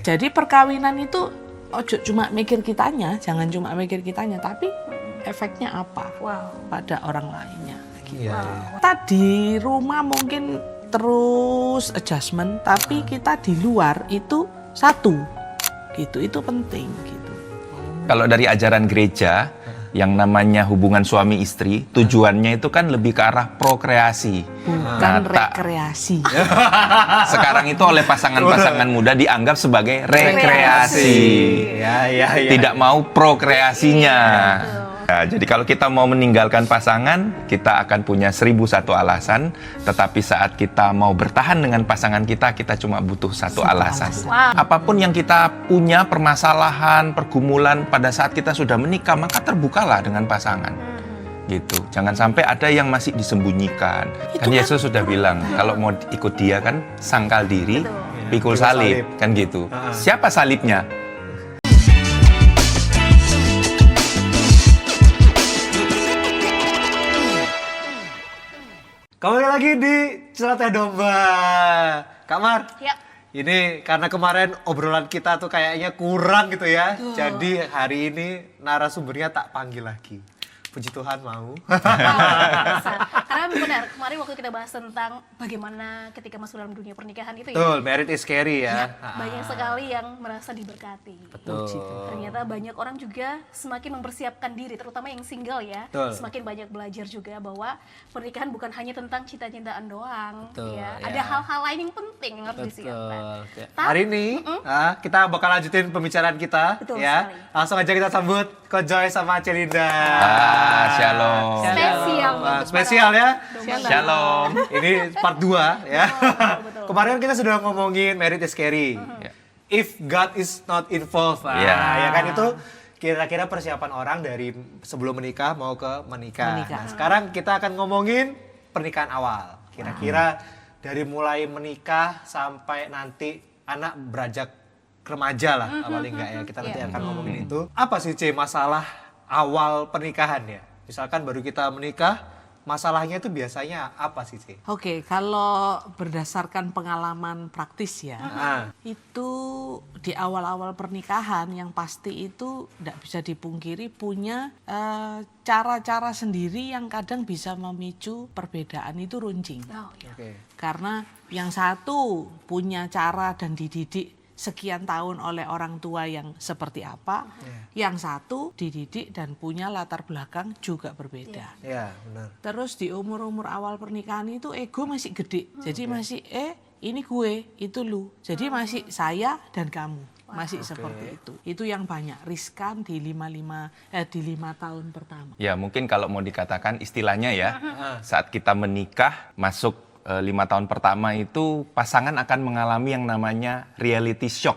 Jadi perkawinan itu ojo cuma mikir kitanya, jangan cuma mikir kitanya, tapi efeknya apa pada orang lainnya. Gitu. Kita di rumah mungkin terus adjustment, tapi kita di luar itu satu, gitu. Itu penting, gitu. Kalau dari ajaran gereja, yang namanya hubungan suami istri, tujuannya itu kan lebih ke arah prokreasi. Bukan rekreasi. Sekarang itu oleh pasangan-pasangan muda dianggap sebagai rekreasi. Tidak mau prokreasinya. Ya, jadi kalau kita mau meninggalkan pasangan, kita akan punya 1001 alasan. Tetapi saat kita mau bertahan dengan pasangan kita, kita cuma butuh satu alasan. Apapun yang kita punya, permasalahan, pergumulan, pada saat kita sudah menikah, maka terbukalah dengan pasangan. Gitu. Jangan sampai ada yang masih disembunyikan. Kan Yesus sudah bilang, kalau mau ikut dia kan sangkal diri, pikul salib. Kan gitu. Siapa salibnya? Kembali lagi di Celoteh Domba. Kak Mar, ini karena kemarin obrolan kita tuh kayaknya kurang gitu ya. Jadi hari ini narasumbernya tak panggil lagi. Puji Tuhan mau. Karena benar, kemarin waktu kita bahas tentang bagaimana ketika masuk dalam dunia pernikahan itu Betul, married is scary ya. banyak sekali yang merasa diberkati. Betul. Ternyata banyak orang juga semakin mempersiapkan diri, terutama yang single ya. Betul. Semakin banyak belajar juga bahwa pernikahan bukan hanya tentang cinta-cintaan doang. Betul, Ya. ya. Ada hal-hal lain yang penting yang harus disiapkan. Hari ini kita bakal lanjutin pembicaraan kita. Betul Ya. sekali. Langsung aja kita sambut Ko Joy sama Celinda. Shalom. Spesial. Spesial ya. Shalom. Ini part 2 ya. betul. Kemarin kita sudah ngomongin married is scary. If God is not involved. Nah, ya kan itu kira-kira persiapan orang dari sebelum menikah mau ke menikah. Nah, sekarang kita akan ngomongin pernikahan awal. Kira-kira dari mulai menikah sampai nanti anak beranjak remaja lah paling enggak ya. Kita nanti akan ngomongin itu. Apa sih C masalah awal pernikahan ya? Misalkan baru kita menikah, masalahnya itu biasanya apa sih, C? Oke, kalau berdasarkan pengalaman praktis ya, itu di awal-awal pernikahan yang pasti itu tidak bisa dipungkiri punya cara-cara sendiri yang kadang bisa memicu perbedaan itu runcing. Karena yang satu punya cara dan dididik sekian tahun oleh orang tua yang seperti apa, yang satu dididik dan punya latar belakang juga berbeda. Iya, benar. Terus di umur-umur awal pernikahan itu ego masih gede, jadi masih ini gue, itu lu, jadi masih saya dan kamu, masih seperti itu. Itu yang banyak riskan di 5 tahun pertama. Ya mungkin kalau mau dikatakan istilahnya ya, saat kita menikah masuk 5 tahun pertama itu pasangan akan mengalami yang namanya reality shock.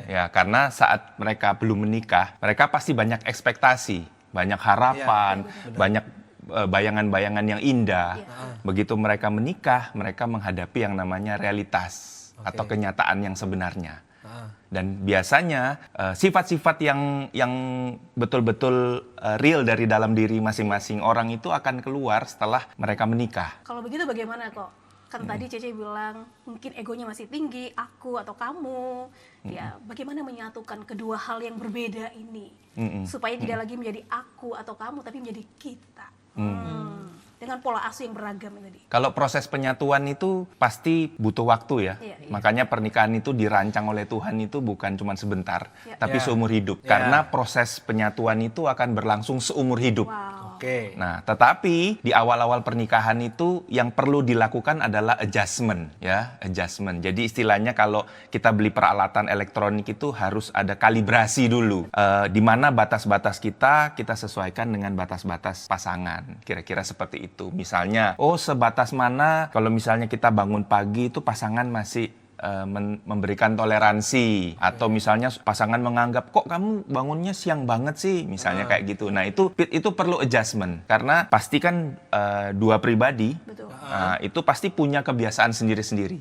Ya, karena saat mereka belum menikah, mereka pasti banyak ekspektasi, banyak harapan, banyak bayangan-bayangan yang indah. Begitu mereka menikah, mereka menghadapi yang namanya realitas atau kenyataan yang sebenarnya. Dan biasanya sifat-sifat yang betul-betul real dari dalam diri masing-masing orang itu akan keluar setelah mereka menikah. Kalau begitu bagaimana kok? Kan tadi Cece bilang mungkin egonya masih tinggi, aku atau kamu. Ya, bagaimana menyatukan kedua hal yang berbeda ini supaya tidak lagi menjadi aku atau kamu, tapi menjadi kita. Dengan pola asuh yang beragam ini tadi. Kalau proses penyatuan itu pasti butuh waktu ya. Makanya pernikahan itu dirancang oleh Tuhan itu bukan cuma sebentar, tapi seumur hidup. Karena proses penyatuan itu akan berlangsung seumur hidup. Nah, tetapi di awal-awal pernikahan itu yang perlu dilakukan adalah adjustment, ya, adjustment. Jadi istilahnya kalau kita beli peralatan elektronik itu harus ada kalibrasi dulu. Di mana batas-batas kita sesuaikan dengan batas-batas pasangan. Kira-kira seperti itu. Misalnya, sebatas mana kalau misalnya kita bangun pagi itu pasangan masih memberikan toleransi, atau misalnya pasangan menganggap kok kamu bangunnya siang banget sih, misalnya kayak gitu. Nah itu perlu adjustment karena pasti kan dua pribadi itu pasti punya kebiasaan sendiri-sendiri.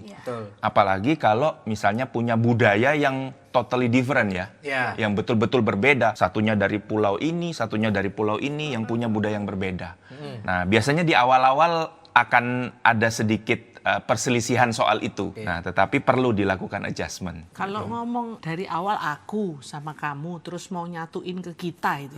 Apalagi kalau misalnya punya budaya yang totally different ya, yang betul-betul berbeda. Satunya dari pulau ini, satunya dari pulau ini, yang punya budaya yang berbeda. Nah biasanya di awal-awal akan ada sedikit perselisihan soal itu. Nah, tetapi perlu dilakukan adjustment. Kalau ngomong dari awal aku sama kamu terus mau nyatuin ke kita itu,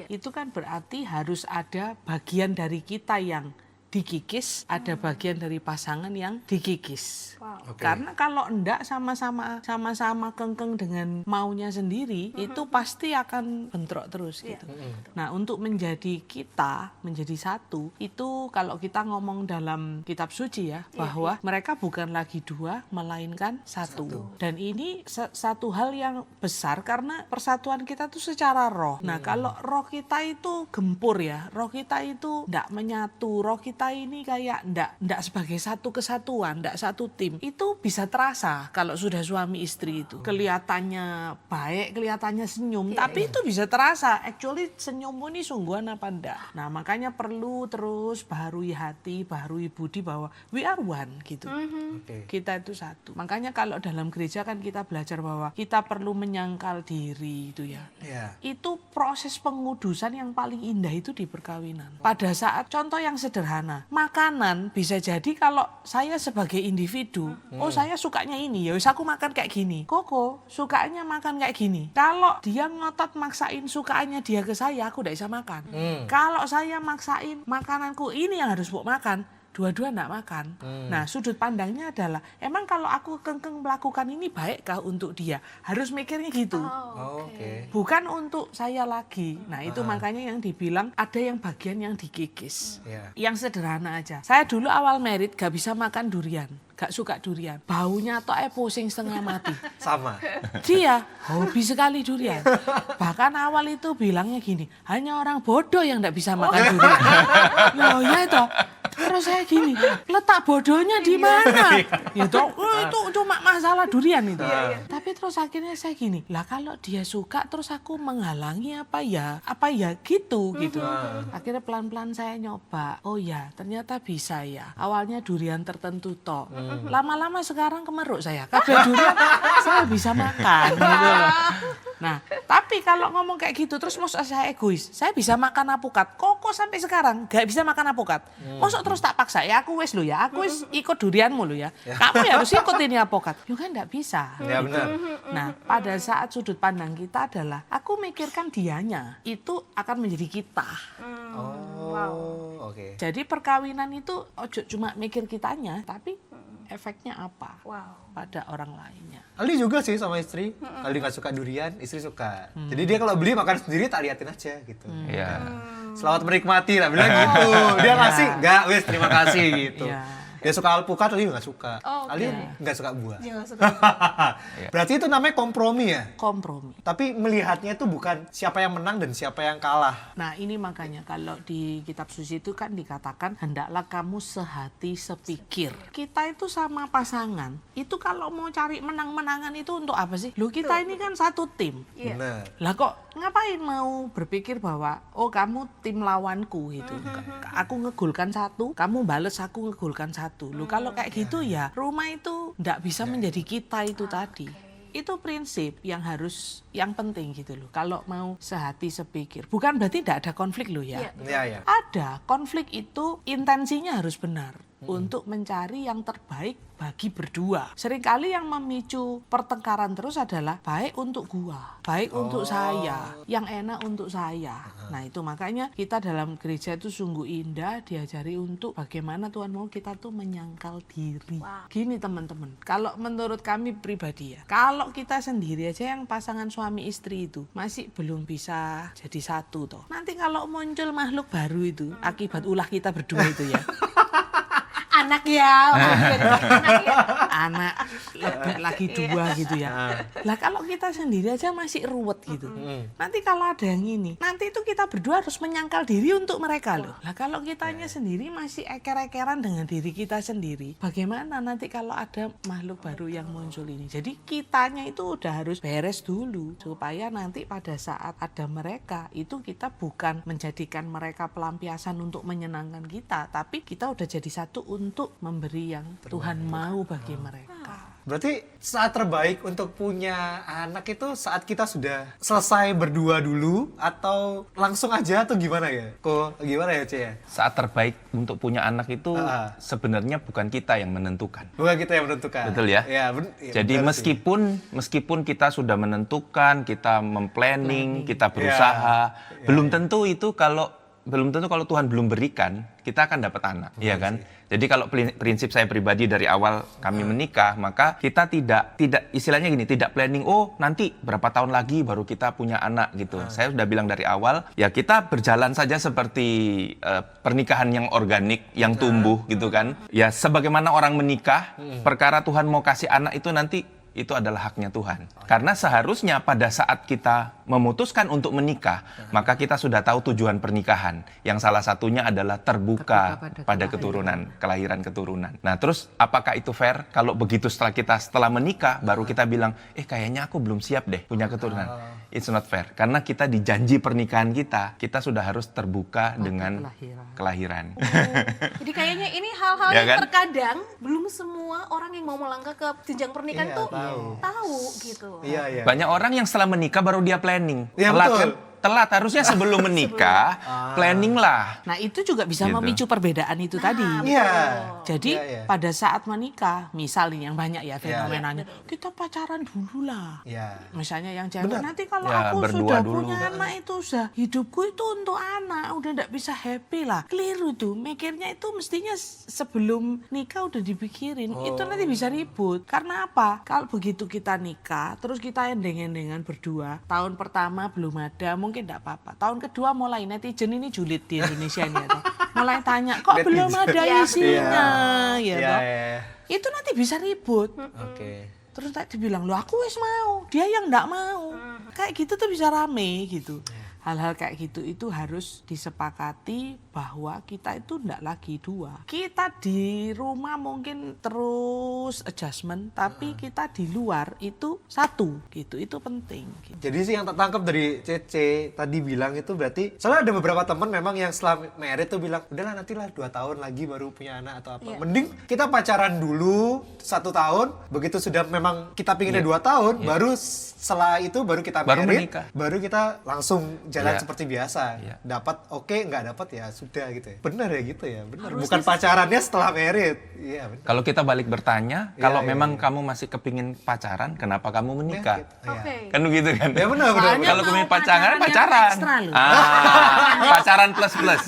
itu kan berarti harus ada bagian dari kita yang dikikis, ada bagian dari pasangan yang dikikis. Karena kalau enggak sama-sama kengkeng dengan maunya sendiri, itu pasti akan bentrok terus gitu. Nah, untuk menjadi kita, menjadi satu, itu kalau kita ngomong dalam kitab suci ya, bahwa mereka bukan lagi dua, melainkan satu. Dan ini satu hal yang besar karena persatuan kita tuh secara roh. Nah, kalau roh kita itu gempur ya, roh kita itu enggak menyatu, roh kita ini kayak enggak sebagai satu kesatuan, enggak satu tim. Itu bisa terasa kalau sudah suami istri itu. Kelihatannya baik, kelihatannya senyum, tapi itu bisa terasa. Actually senyummu ini sungguhan apa enggak. Nah, makanya perlu terus baharui hati, baharui budi bahwa we are one gitu. Kita itu satu. Makanya kalau dalam gereja kan kita belajar bahwa kita perlu menyangkal diri itu ya. Itu proses pengudusan yang paling indah itu di perkawinan. Pada saat contoh yang sederhana, makanan bisa jadi kalau saya sebagai individu, oh saya sukanya ini, ya wis aku makan kayak gini. Koko sukanya makan kayak gini. Kalau dia ngotot maksain sukaannya dia ke saya, aku tidak bisa makan. Kalau saya maksain makananku ini yang harus buat makan, dua-dua enggak makan. Nah, sudut pandangnya adalah, emang kalau aku kengkeng melakukan ini baikkah untuk dia? Harus mikirnya gitu. Bukan untuk saya lagi. Nah, itu makanya yang dibilang ada yang bagian yang dikikis. Yang sederhana aja. Saya dulu awal married gak bisa makan durian. Gak suka durian. Baunya toh pusing setengah mati. Sama. Dia hobi sekali durian. Bahkan awal itu bilangnya gini, hanya orang bodoh yang gak bisa makan durian. Loh ya itu. Terus saya gini, letak bodohnya di mana? Itu cuma masalah durian itu. Tapi terus akhirnya saya gini, lah kalau dia suka terus aku menghalangi apa ya gitu. Akhirnya pelan-pelan saya nyoba. Oh ya, ternyata bisa ya. Awalnya durian tertentu toh. Lama-lama sekarang kemeruk saya. Kabeh durian saya bisa makan gitu. Nah, tapi kalau ngomong kayak gitu terus maksud saya egois. Saya bisa makan apukat. Koko sampai sekarang gak bisa makan apukat. Maksud terus tak paksa ya aku wis lo ya. Aku wis ikut durianmu lo ya. Kamu ya harus ikut ini apukat. Ya kan gak bisa. Ya benar. Nah, pada saat sudut pandang kita adalah aku mikirkan dianya. Itu akan menjadi kita. Jadi perkawinan itu ojo cuma mikir kitanya, tapi efeknya apa pada orang lainnya. Ali juga sih sama istri. Ali nggak suka durian, istri suka. Jadi dia kalau beli makan sendiri tak liatin aja gitu. Selamat menikmati lah bilang gitu. Dia ngasih, enggak wes terima kasih gitu. Dia suka alpukat, Ali nggak suka. Ali nggak suka buah. Berarti itu namanya kompromi ya? Kompromi. Tapi melihatnya itu bukan siapa yang menang dan siapa yang kalah. Nah, ini makanya kalau di kitab suci itu kan dikatakan hendaklah kamu sehati sepikir. Kita itu sama pasangan, itu kalau mau cari menang-menangan itu untuk apa sih? Loh, kita ini kan satu tim. Benar. Lah kok ngapain mau berpikir bahwa oh kamu tim lawanku gitu. Aku ngegolkan satu, kamu bales aku ngegolkan satu. Loh, kalau kayak gitu ya rumah itu nggak bisa menjadi kita itu tadi. Itu prinsip yang penting gitu loh. Kalau mau sehati sepikir. Bukan berarti tidak ada konflik loh ya. Ada konflik itu intensinya harus benar. Untuk mencari yang terbaik bagi berdua. Seringkali yang memicu pertengkaran terus adalah baik untuk gua, baik untuk saya, yang enak untuk saya. Nah, itu makanya kita dalam gereja itu sungguh indah diajari untuk bagaimana Tuhan mau kita tuh menyangkal diri. Gini teman-teman, kalau menurut kami pribadi ya, kalau kita sendiri aja yang pasangan suami istri itu masih belum bisa jadi satu toh. Nanti kalau muncul makhluk baru itu akibat ulah kita berdua itu ya. Anak ya, anak lagi dua gitu ya. Lah kalau kita sendiri aja masih ruwet gitu. Nanti kalau ada yang ini, nanti itu kita berdua harus menyangkal diri untuk mereka loh. Lah kalau kitanya sendiri masih eker-ekeran dengan diri kita sendiri, bagaimana nanti kalau ada makhluk baru yang muncul ini? Jadi kitanya itu udah harus beres dulu supaya nanti pada saat ada mereka itu kita bukan menjadikan mereka pelampiasan untuk menyenangkan kita, tapi kita udah jadi satu untuk memberi yang Tuhan mau bagi mereka. Berarti saat terbaik untuk punya anak itu saat kita sudah selesai berdua dulu atau langsung aja atau gimana ya? Kok gimana ya, Cie? Saat terbaik untuk punya anak itu sebenarnya bukan kita yang menentukan. Bukan kita yang menentukan. Betul ya? Ya, jadi meskipun kita sudah menentukan, kita memplanning, kita berusaha, belum tentu kalau Tuhan belum berikan, kita akan dapat anak, iya kan? Jadi kalau prinsip saya pribadi dari awal kami menikah, maka kita tidak istilahnya gini, tidak planning, oh nanti berapa tahun lagi baru kita punya anak gitu. Saya sudah bilang dari awal, ya kita berjalan saja seperti pernikahan yang organik, yang tumbuh gitu kan. Ya sebagaimana orang menikah, perkara Tuhan mau kasih anak itu nanti itu adalah haknya Tuhan. Karena seharusnya pada saat kita memutuskan untuk menikah, maka kita sudah tahu tujuan pernikahan. Yang salah satunya adalah terbuka pada kelahiran keturunan. Nah, terus apakah itu fair? Kalau begitu setelah menikah, baru kita bilang, kayaknya aku belum siap deh punya keturunan. It's not fair. Karena kita di janji pernikahan kita sudah harus terbuka dengan kelahiran. Jadi kayaknya ini hal-hal Ya yang kan? terkadang belum semua orang yang mau melangkah ke jenjang pernikahan tuh tahu gitu. Iya. Banyak orang yang setelah menikah baru dia planning. Iya, Telat betul. kan? Telat, harusnya sebelum menikah, planning lah. Nah itu juga bisa Gitu. memicu perbedaan itu tadi. Iya. Jadi Iya. pada saat menikah, misal nih yang banyak ya fenomenanya, kita pacaran dulu lah. Iya. Misalnya yang cewek, Benar. nanti kalau Ya, aku berdua sudah dulu. punya anak itu sudah, hidupku itu untuk anak, udah nggak bisa happy lah. Keliru tuh, mikirnya itu mestinya sebelum nikah udah dipikirin, itu nanti bisa ribut. Karena apa? Kalau begitu kita nikah, terus kita endeng-endengan berdua, tahun pertama belum ada, mungkin nggak apa-apa. Tahun kedua mulai netizen ini julid di Indonesia ini ya, toh. Mulai tanya, kok belum ada isinya, ya toh? Itu nanti bisa ribut. Oke. Terus tak dibilang, loh aku wis mau, dia yang nggak mau. Kayak gitu tuh bisa rame gitu. Hal-hal kayak gitu itu harus disepakati bahwa kita itu nggak lagi dua. Kita di rumah mungkin terus adjustment, tapi kita di luar itu satu gitu. Itu penting. Gitu. Jadi sih yang tertangkap dari Cece tadi bilang itu berarti, soalnya ada beberapa teman memang yang setelah married tuh bilang, udahlah nantilah 2 tahun lagi baru punya anak atau apa. Mending kita pacaran dulu 1 tahun, begitu sudah memang kita pinginnya 2 tahun, baru setelah itu baru kita Baru married, menikah. baru kita langsung jalan Iya. seperti biasa. Iya. Dapat oke, nggak dapat ya sudah gitu ya. Benar ya gitu ya, benar. Harusnya Bukan pacarannya setelah married. Iya benar. Kalau kita balik bertanya, Iya, kalau iya, memang kamu masih kepingin pacaran, kenapa kamu menikah? Oke. Kan begitu kan? Ya benar benar. Soalnya Kalau mau kepingin pacaran pacaran, yang pacaran. ekstra loh. Pacaran plus-plus.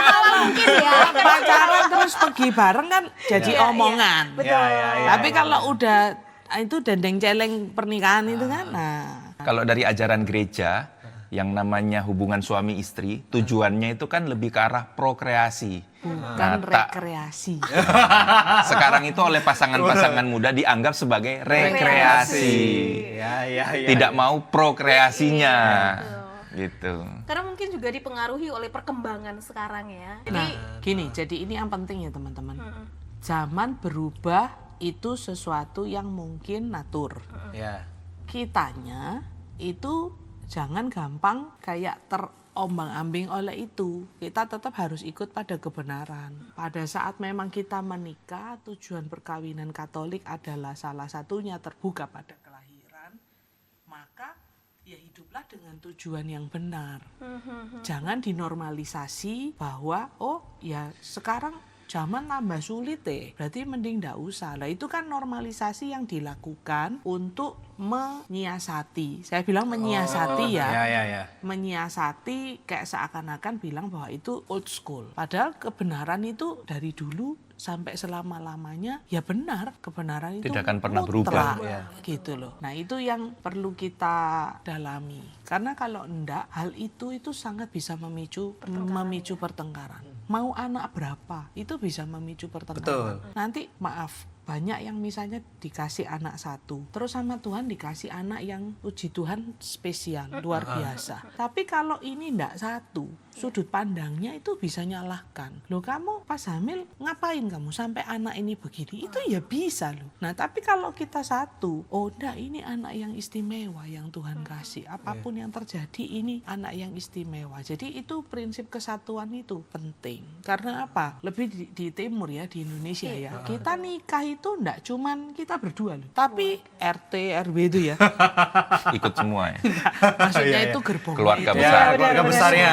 Kalau mungkin ya. Pacaran terus pergi bareng kan jadi omongan. Betul. Tapi kalau udah itu dendeng celeng pernikahan itu kan, nah Kalau dari ajaran gereja, yang namanya hubungan suami istri, tujuannya itu kan lebih ke arah prokreasi. bukan rekreasi. Sekarang itu oleh pasangan-pasangan muda dianggap sebagai rekreasi. Ya. Tidak mau prokreasinya. Gitu. Karena mungkin juga dipengaruhi oleh perkembangan sekarang ya. Jadi Nah, gini, jadi ini yang penting ya teman-teman. Zaman berubah itu sesuatu yang mungkin natur. Ya. Kitanya itu jangan gampang kayak terombang-ambing oleh itu. Kita tetap harus ikut pada kebenaran. Pada saat memang kita menikah, tujuan perkawinan Katolik adalah salah satunya terbuka pada kelahiran, maka ya hiduplah dengan tujuan yang benar. Jangan dinormalisasi bahwa oh ya sekarang zaman tambah sulit berarti mending nggak usah. Lah itu kan normalisasi yang dilakukan untuk menyiasati. Saya bilang menyiasati ya. Ya. Menyiasati kayak seakan-akan bilang bahwa itu old school. Padahal kebenaran itu dari dulu sampai selama-lamanya ya benar, kebenaran itu Tidak akan pernah mutlak, berubah. gitu loh. Nah itu yang perlu kita dalami. Karena kalau enggak, hal itu sangat bisa memicu pertengkaran. Mau anak berapa, itu bisa memicu pertengkaran. Betul. Nanti maaf, banyak yang misalnya dikasih anak 1, terus sama Tuhan dikasih anak yang puji Tuhan spesial, luar biasa. Tapi kalau ini enggak 1, sudut pandangnya itu bisa nyalahkan. Loh kamu pas hamil ngapain kamu sampai anak ini begini? Itu ya bisa loh. Nah tapi kalau kita satu, oh enggak ini anak yang istimewa yang Tuhan kasih. Apapun yang terjadi ini anak yang istimewa. Jadi itu prinsip kesatuan itu penting. Karena apa? Lebih di timur ya, di Indonesia ya. Kita nikah itu enggak cuman kita berdua loh. Tapi RT, RW itu ya. Ikut semua ya. Maksudnya itu gerbong. Keluarga Ya, besar. keluarga besarnya.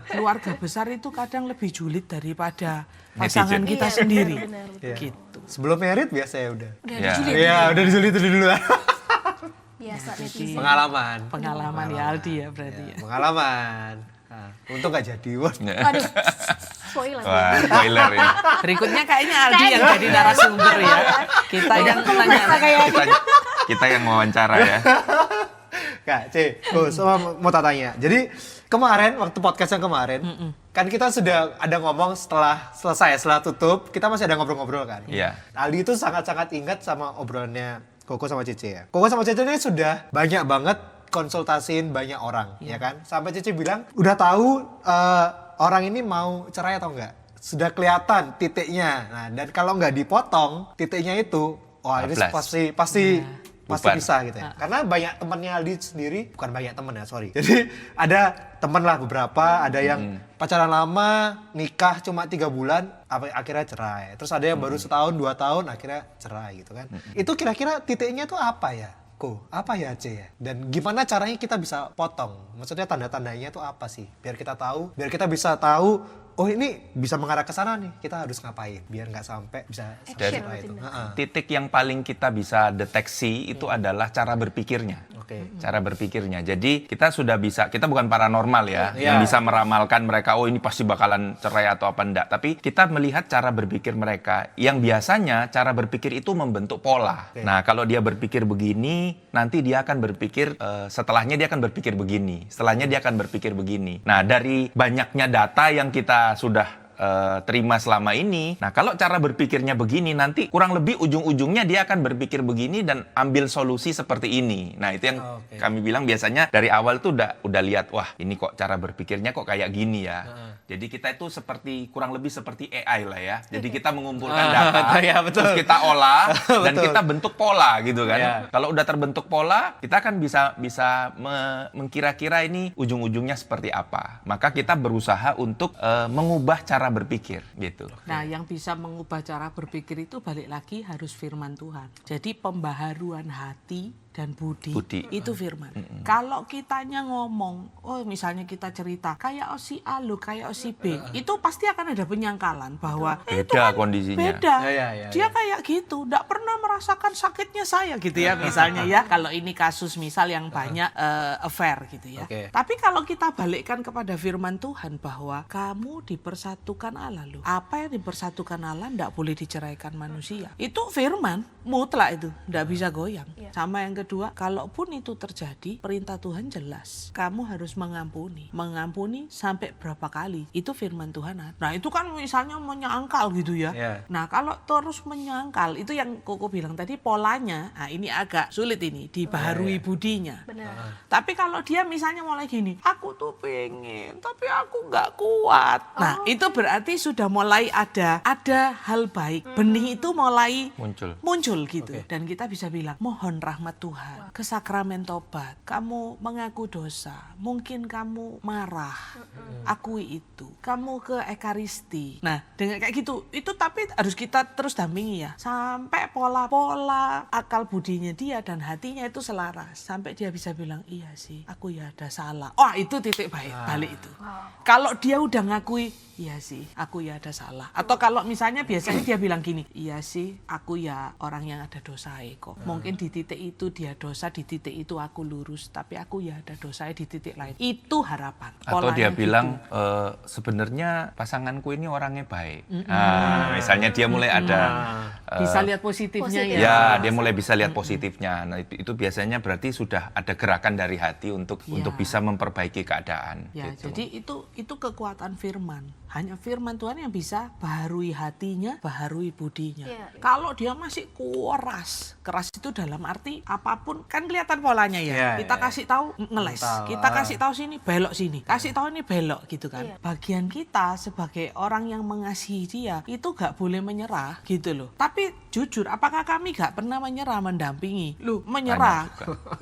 Keluarga besar itu kadang lebih julid daripada pasangan Netizen. kita Iya, sendiri. benar. Iya. Gitu. Sebelum merit biasa ya udah. Udah Ya. dijulit. Iya, udah disulit dulu. Biasa netizen. Pengalaman. Pengalaman ya Aldi ya berarti ya. Pengalaman. Nah, untung gak jadi. Wah. Aduh, spoiler. Wah, spoiler ya. Berikutnya kayaknya Aldi yang jadi narasumber ya. Kita yang nanya. Kita yang wawancara ya. Kak, mau tanya. Jadi kemarin, waktu podcast yang kemarin, kan kita sudah ada ngomong setelah tutup, kita masih ada ngobrol-ngobrol kan. Iya. Aldi itu sangat-sangat ingat sama obrolannya Koko sama Cece ya. Koko sama Cece ini sudah banyak banget konsultasiin banyak orang, ya kan? Sampai Cece bilang, udah tahu orang ini mau cerai atau enggak? Sudah kelihatan titiknya. Nah, dan kalau nggak dipotong titiknya itu, wah ini 14. pasti Bubar. bisa gitu ya. Karena banyak temannya Aldi sendiri, bukan banyak temen ya, sorry. Jadi ada temen lah beberapa, ada yang pacaran lama, nikah cuma 3 bulan, akhirnya cerai. Terus ada yang baru setahun, 2 tahun, akhirnya cerai gitu kan. Itu kira-kira titiknya tuh apa ya? Apa ya C ya? Dan gimana caranya kita bisa potong? Maksudnya tanda-tandanya tuh apa sih? Biar kita tahu, biar kita bisa tahu, oh ini bisa mengarah ke sana nih, kita harus ngapain? Biar nggak sampai bisa Action, cerai itu. Titik yang paling kita bisa deteksi itu adalah cara berpikirnya. Oke. Cara berpikirnya. Jadi kita sudah bisa, kita bukan paranormal ya, Iya. yang bisa meramalkan mereka, oh ini pasti bakalan cerai atau apa enggak. Tapi kita melihat cara berpikir mereka, yang biasanya cara berpikir itu membentuk pola. Oke. Nah kalau dia berpikir begini, nanti dia akan berpikir, setelahnya dia akan berpikir begini, setelahnya dia akan berpikir begini. Nah dari banyaknya data yang kita sudah terima selama ini. Nah, kalau cara berpikirnya begini, nanti kurang lebih ujung-ujungnya dia akan berpikir begini dan ambil solusi seperti ini. Nah, itu yang kami bilang biasanya dari awal tuh udah lihat, wah ini kok cara berpikirnya kok kayak gini ya. Jadi kita itu kurang lebih seperti AI lah ya. Jadi kita mengumpulkan data, ya, betul. terus kita olah dan Betul. kita bentuk pola gitu kan. Ya. Kalau udah terbentuk pola, kita kan bisa mengkira-kira ini ujung-ujungnya seperti apa. Maka kita berusaha untuk mengubah cara berpikir gitu. Nah, yang bisa mengubah cara berpikir itu balik lagi harus firman Tuhan. Jadi pembaharuan hati dan budi. Itu firman. Kalau kitanya ngomong, oh misalnya kita cerita, kayak si A lo, kayak si B, itu pasti akan ada penyangkalan bahwa itu Beda kan kondisinya. beda. Ya. Dia kayak gitu, nggak pernah merasakan sakitnya saya gitu ya misalnya ya. Kalau ini kasus misal yang banyak affair gitu ya. Oke. Tapi kalau kita balikkan kepada firman Tuhan bahwa kamu dipersatukan Allah loh. Apa yang dipersatukan Allah nggak boleh diceraikan manusia. Itu firman mutlak itu, nggak bisa goyang. Sama yang kedua, kalaupun itu terjadi, perintah Tuhan jelas. Kamu harus mengampuni. Mengampuni sampai berapa kali. Itu firman Tuhan. Nah itu kan misalnya menyangkal gitu ya. Yeah. Nah kalau terus menyangkal, itu yang Koko bilang tadi polanya, nah ini agak sulit ini, dibaharui budinya. Benar. Tapi kalau dia misalnya mulai gini, aku tuh pengen, tapi aku nggak kuat. Nah itu berarti sudah mulai ada hal baik. Benih itu mulai muncul gitu. Dan kita bisa bilang, mohon rahmat Tuhan, ke sakramen tobat, kamu mengaku dosa, mungkin kamu marah, akui itu, kamu ke ekaristi. Nah dengan kayak gitu, itu tapi harus kita terus dampingi ya, sampai pola akal budinya dia dan hatinya itu selaras, sampai dia bisa bilang, iya sih, aku ya ada salah. Wah itu titik balik itu. Kalau dia udah ngakui, iya sih, aku ya ada salah. Atau kalau misalnya biasanya dia bilang gini, iya sih, aku ya orang yang ada dosa kok. Mungkin di titik itu dia dosa, di titik itu aku lurus, tapi aku ya ada dosa di titik lain. Itu harapan. Atau dia Polanya bilang, gitu. Sebenarnya pasanganku ini orangnya baik. Misalnya dia mulai ada Bisa lihat positifnya ya. ya, dia mulai bisa lihat positifnya. Nah, itu biasanya berarti sudah ada gerakan dari hati untuk bisa memperbaiki keadaan. Ya, gitu. jadi itu kekuatan firman. Hanya firman Tuhan yang bisa baharui hatinya, baharui budinya. Ya. Kalau dia masih keras itu dalam arti apa apapun kan kelihatan polanya ya. Kita kasih tahu ngeles, kita kasih tahu sini belok sini, kasih tahu ini belok gitu kan. Bagian kita sebagai orang yang mengasihi dia itu gak boleh menyerah gitu loh. Tapi jujur, apakah kami gak pernah menyerah mendampingi? Loh, menyerah.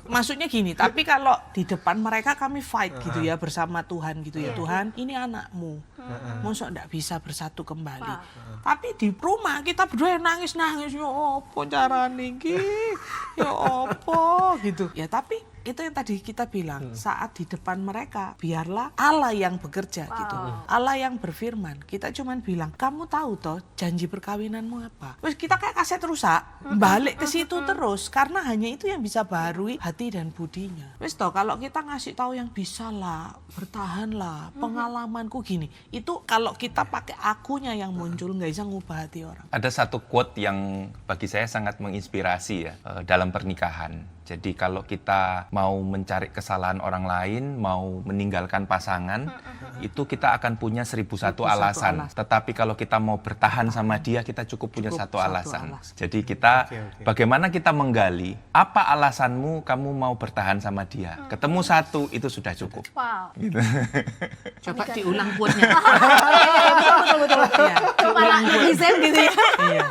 Maksudnya gini, tapi kalau di depan mereka kami fight gitu ya bersama Tuhan gitu ya. Tuhan, ini anakmu. Masa nggak bisa bersatu kembali. Tapi di rumah kita berdua nangis-nangis. Ya apa carane iki? Ya apa gitu. Ya tapi itu yang tadi kita bilang, saat di depan mereka biarlah Allah yang bekerja gitu. Allah yang berfirman. Kita cuman bilang, kamu tahu toh janji perkawinanmu apa? Terus kita kayak kaset rusak, balik ke situ terus karena hanya itu yang bisa baharui hati dan budinya. Wes toh kalau kita ngasih tahu yang bisa lah, bertahan lah, pengalamanku gini. Itu kalau kita pakai akunya yang muncul nggak bisa ngubah hati orang. Ada satu quote yang bagi saya sangat menginspirasi ya dalam pernikahan. Jadi kalau kita mau mencari kesalahan orang lain, mau meninggalkan pasangan, itu kita akan punya 1001 alasan. Tetapi kalau kita mau bertahan sama dia, kita cukup punya satu alasan. Jadi kita, bagaimana kita menggali, apa alasanmu kamu mau bertahan sama dia? Ketemu satu, itu sudah cukup. Wow. Gitu. Coba diulang buatnya. Betul. Iya, diulang buat. Desain gitu ya. Iya.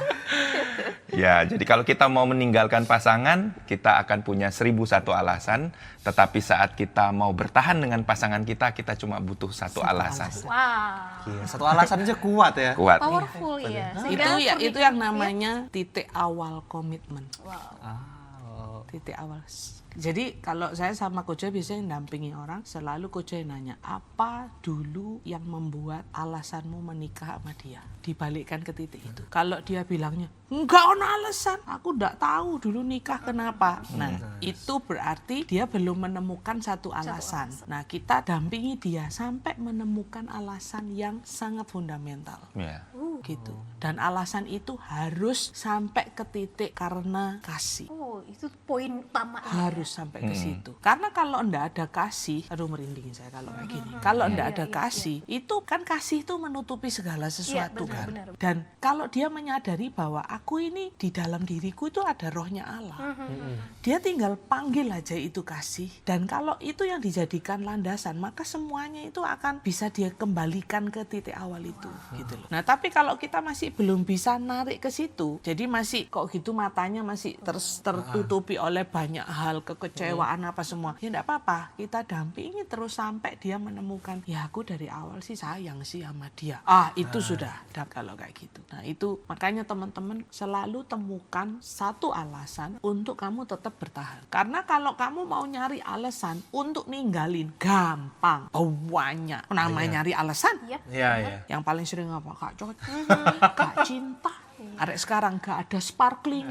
Ya, jadi kalau kita mau meninggalkan pasangan, kita akan punya 1001 alasan. Tetapi saat kita mau bertahan dengan pasangan kita cuma butuh satu alasan. Wow. Iya, satu alasan aja kuat ya. Kuat. Powerful ya. Itu yang namanya titik awal komitmen. Wow. Titik awal. Jadi kalau saya sama Coach Joy biasanya dampingi orang, selalu Coach Joy nanya, apa dulu yang membuat alasanmu menikah sama dia? Dibalikkan ke titik itu. Kalau dia bilangnya, enggak ada alasan, aku enggak tahu dulu nikah kenapa. Nah, itu berarti dia belum menemukan satu alasan. Nah, kita dampingi dia sampai menemukan alasan yang sangat fundamental. Ya. Gitu. Dan alasan itu harus sampai ke titik karena kasih. Oh, itu poin utama. Harus sampai ke situ. Karena kalau enggak ada kasih, aduh merinding saya kalau kayak gini. Kalau enggak ada kasih, itu kan kasih itu menutupi segala sesuatu kan. Benar. Dan kalau dia menyadari bahwa aku ini di dalam diriku itu ada rohnya Allah. Dia tinggal panggil aja itu kasih. Dan kalau itu yang dijadikan landasan, maka semuanya itu akan bisa dia kembalikan ke titik awal itu gitu loh. Nah, tapi kalau kita masih belum bisa narik ke situ, jadi masih kok gitu matanya masih tertutupi oleh banyak hal, kekecewaan apa semua, ya enggak apa-apa, kita dampingi terus sampai dia menemukan, ya aku dari awal sih sayang sih sama dia. Itu sudah kalau kayak gitu. Nah, itu makanya teman-teman selalu temukan satu alasan untuk kamu tetap bertahan. Karena kalau kamu mau nyari alasan untuk ninggalin, gampang, banyak. Namanya nyari alasan. Iya. Yang paling sering apa? Kak cocok, Kak cinta. Arek sekarang gak ada sparkling.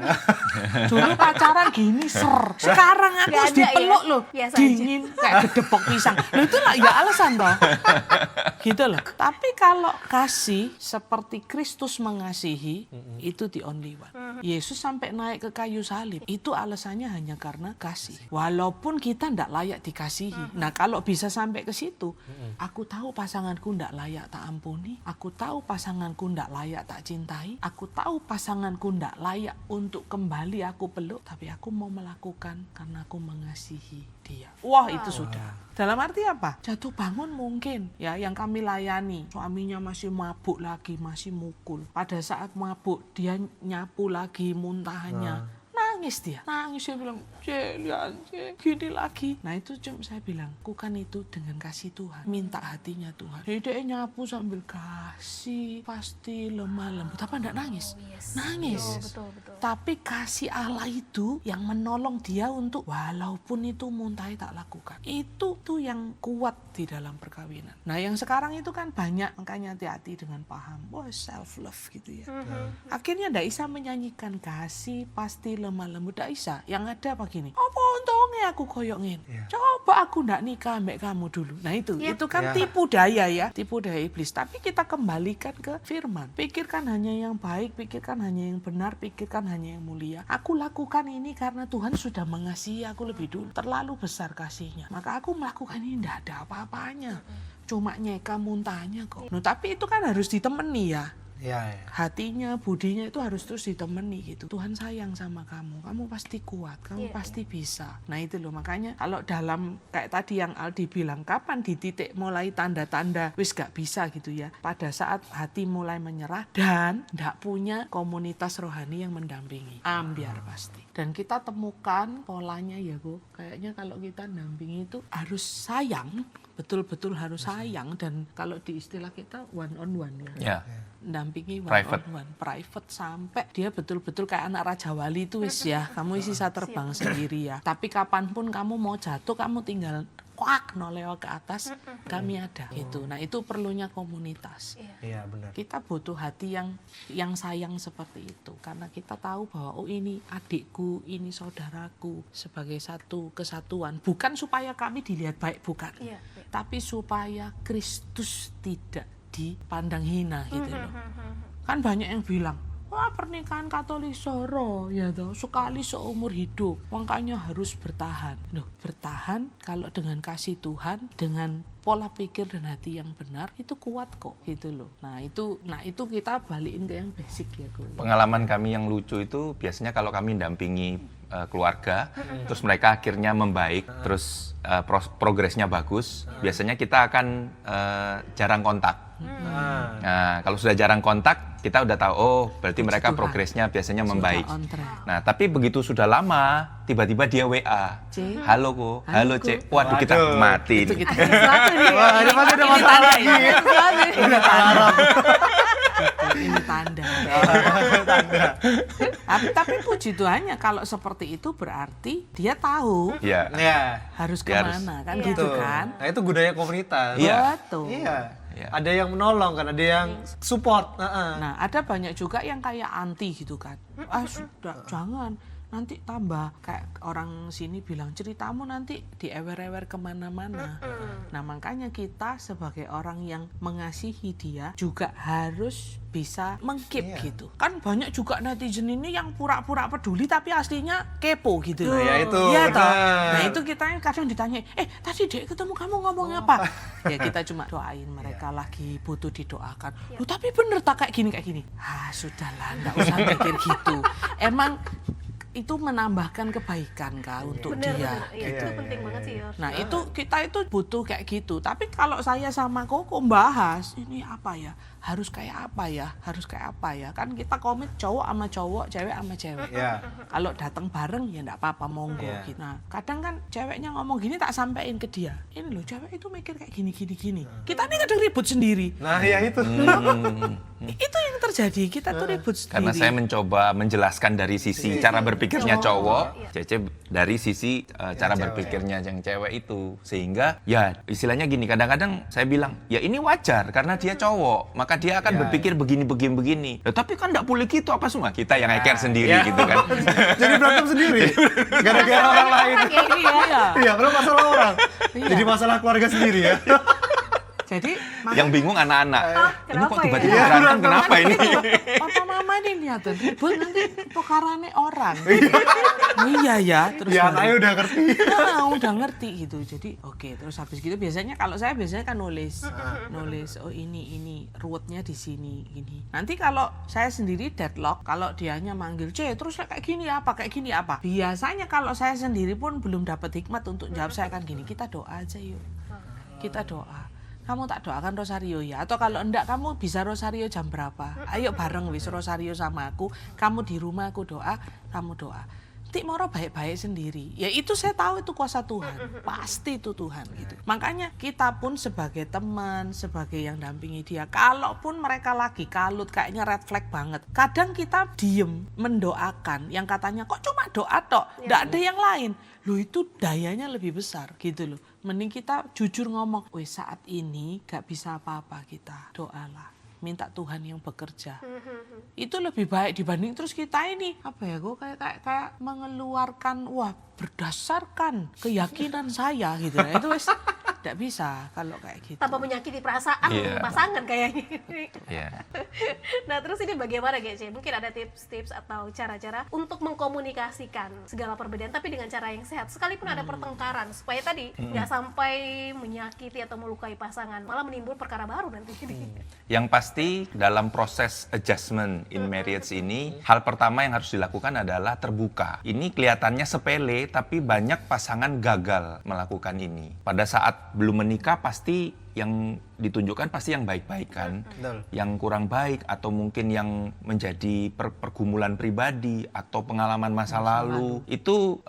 Dulu pacaran gini sekarang aku harus dipeluk loh. Dingin kayak gedepok pisang. Loh itu lah ya alasan toh. Gitu loh. Tapi kalau kasih seperti Kristus mengasihi, itu the only one. Yesus sampai naik ke kayu salib, itu alasannya hanya karena kasih. Walaupun kita ndak layak dikasihi. Nah, kalau bisa sampai ke situ, aku tahu pasanganku ndak layak tak ampuni, aku tahu pasanganku ndak layak tak cintai, aku tahu pasanganku ndak layak untuk kembali aku peluk, tapi aku mau melakukan karena aku mengasihi dia. Wah, itu sudah. Dalam arti apa? Jatuh bangun mungkin ya yang kami layani. Suaminya masih mabuk lagi, masih mukul. Pada saat mabuk dia nyapu lagi muntahnya. Nangis dia bilang, lihat gini lagi. Nah itu cuma saya bilang, lakukan itu dengan kasih Tuhan, minta hatinya Tuhan. Jadi dia nyapu sambil kasih, pasti lemah lembut. Apa enggak nangis? Nangis. Betul. Tapi kasih Allah itu yang menolong dia untuk walaupun itu muntahi tak lakukan. Itu tuh yang kuat di dalam perkawinan. Nah yang sekarang itu kan banyak, makanya hati-hati dengan paham, self love gitu ya. Akhirnya enggak bisa menyanyikan kasih pasti lemah lembut, enggak bisa. Yang ada apa gini? Apa untungnya aku koyongin? Coba aku enggak nikah ambek kamu dulu. Nah itu kan tipu daya ya, tipu daya iblis. Tapi kita kembalikan ke firman. Pikirkan hanya yang baik, pikirkan hanya yang benar, pikirkan hanya yang mulia. Aku lakukan ini karena Tuhan sudah mengasihi aku lebih dulu. Terlalu besar kasihnya. Maka aku melakukan ini enggak ada apa-apanya. Cuma nyeka muntahnya kok. Nah, tapi itu kan harus ditemani ya. Ya. Hatinya, budinya itu harus terus ditemani gitu. Tuhan sayang sama kamu, kamu pasti kuat, kamu pasti bisa. Nah itu loh, makanya kalau dalam kayak tadi yang Aldi bilang, kapan di titik mulai tanda-tanda wis gak bisa gitu ya, pada saat hati mulai menyerah dan gak punya komunitas rohani yang mendampingi, ambiar pasti. Dan kita temukan polanya ya Bu, kayaknya kalau kita dampingi itu harus sayang, betul-betul harus sayang, dan kalau di istilah kita one on one ya. Dampingi one Private. on one, private, sampai dia betul-betul kayak anak Raja Wali itu wis ya, kamu sisa terbang sendiri ya. Tapi kapanpun kamu mau jatuh, kamu tinggal kuak noleo ke atas, kami ada gitu. Nah itu perlunya komunitas. Iya benar. Kita butuh hati yang sayang seperti itu, karena kita tahu bahwa oh ini adikku, ini saudaraku, sebagai satu kesatuan. Bukan supaya kami dilihat baik, bukan. Tapi supaya Kristus tidak dipandang hina gitu loh. Kan banyak yang bilang, wah pernikahan Katolik soro ya toh, sekali seumur hidup, makanya harus bertahan. Loh, bertahan kalau dengan kasih Tuhan, dengan pola pikir dan hati yang benar, itu kuat kok gitu loh. Nah itu kita balikin ke yang basic ya Bu. Pengalaman kami yang lucu itu biasanya kalau kami dampingi keluarga, terus mereka akhirnya membaik, terus progresnya bagus, biasanya kita akan jarang kontak. Nah, kalau sudah jarang kontak, kita udah tahu, oh berarti mereka progresnya biasanya membaik. Nah, tapi begitu sudah lama, tiba-tiba dia WA, halo Ko, halo Cek, waduh kita mati. Itu nih. kita Wah, ini pasti ada masalah lagi. ini tanda. Tapi puji Tuhannya kalau seperti itu berarti dia tahu Iya. harus Dia kemana kan gitu kan. Nah itu gunanya komunitas. Iya. Betul. Iya. Iya. Ada yang menolong kan, ada yang support. Nah, ada banyak juga yang kayak anti gitu kan. Ah, sudah, jangan. Nanti tambah, kayak orang sini bilang, ceritamu nanti diewer-ewer kemana-mana. Nah, makanya kita sebagai orang yang mengasihi dia juga harus bisa mengkeep gitu. Kan banyak juga netizen ini yang pura-pura peduli tapi aslinya kepo gitu. Nah, ya itu, Iya toh. benar. Nah, itu kita kadang ditanya, tadi Dek ketemu kamu ngomong apa? Ya kita cuma doain mereka lagi butuh didoakan. Loh, tapi bener tak kayak gini. Ah, sudahlah, enggak usah mikir gitu. Emang itu menambahkan kebaikan untuk dia. Itu penting banget sih ya. Nah itu kita itu butuh kayak gitu. Tapi kalau saya sama Koko bahas ini apa ya, harus kayak apa ya, kan kita komit cowok sama cowok, cewek sama cewek. Kalau datang bareng ya enggak apa-apa, monggo gitu. Nah kadang kan ceweknya ngomong gini tak sampein ke dia, ini loh cewek itu mikir kayak gini. Kita ini kadang ribut sendiri. Nah ya itu. Itu yang terjadi, kita tuh ribut sendiri. Karena saya mencoba menjelaskan dari sisi cara berpikirnya cowok, Cece dari sisi cara berpikirnya yang cewek itu. Sehingga ya istilahnya gini, kadang-kadang saya bilang, ya ini wajar karena dia cowok, maka dia akan berpikir begini. Tapi kan enggak boleh gitu apa semua. Kita yang ngeker sendiri gitu kan. Jadi berantem sendiri. Gara-gara orang lain. Iya, karena masalah orang. Jadi masalah keluarga sendiri ya. Jadi Yang bingung anak-anak. Ini kok Kenapa tiba-tiba ya? berantem, kenapa ini? papa mama ini lihat ribut nanti perkarane orang. Oh iya ya, terus Ya baru- anaknya udah ngerti. udah ngerti gitu. Jadi oke, terus habis gitu biasanya kalau saya biasanya kan nulis oh ini ruwetnya di sini gini. Nanti kalau saya sendiri deadlock, kalau dianya manggil terus kayak gini apa. Biasanya kalau saya sendiri pun belum dapat hikmat untuk jawab, saya akan gini, kita doa aja yuk. Kita doa. Kamu tak doakan rosario ya? Atau kalau enggak, kamu bisa rosario jam berapa? Ayo bareng wis rosario sama aku. Kamu di rumah, aku doa, kamu doa. Nanti moro baik-baik sendiri. Ya itu saya tahu itu kuasa Tuhan. Pasti itu Tuhan gitu. Makanya kita pun sebagai teman, sebagai yang dampingi dia, kalaupun mereka lagi kalut, kayaknya red flag banget. Kadang kita diem mendoakan yang katanya kok cuma doa tok, enggak ada yang lain. Loh itu dayanya lebih besar gitu loh. Mending kita jujur ngomong, weh saat ini gak bisa apa-apa, kita doalah. Minta Tuhan yang bekerja. Itu lebih baik dibanding terus kita ini apa ya, gue kayak mengeluarkan berdasarkan keyakinan saya gitu. Nah, itu wes Tidak bisa kalau kayak gitu. Tanpa menyakiti perasaan pasangan kayaknya. Nah, terus ini bagaimana GC? Mungkin ada tips-tips atau cara-cara untuk mengkomunikasikan segala perbedaan tapi dengan cara yang sehat. Sekalipun ada pertengkaran supaya tadi nggak sampai menyakiti atau melukai pasangan, malah menimbul perkara baru nanti. Yang pasti dalam proses adjustment in marriage ini, hal pertama yang harus dilakukan adalah terbuka. Ini kelihatannya sepele, tapi banyak pasangan gagal melakukan ini. Pada saat belum menikah pasti yang ditunjukkan pasti yang baik-baik kan, yang kurang baik atau mungkin yang menjadi pergumulan pribadi atau pengalaman masa lalu. Itu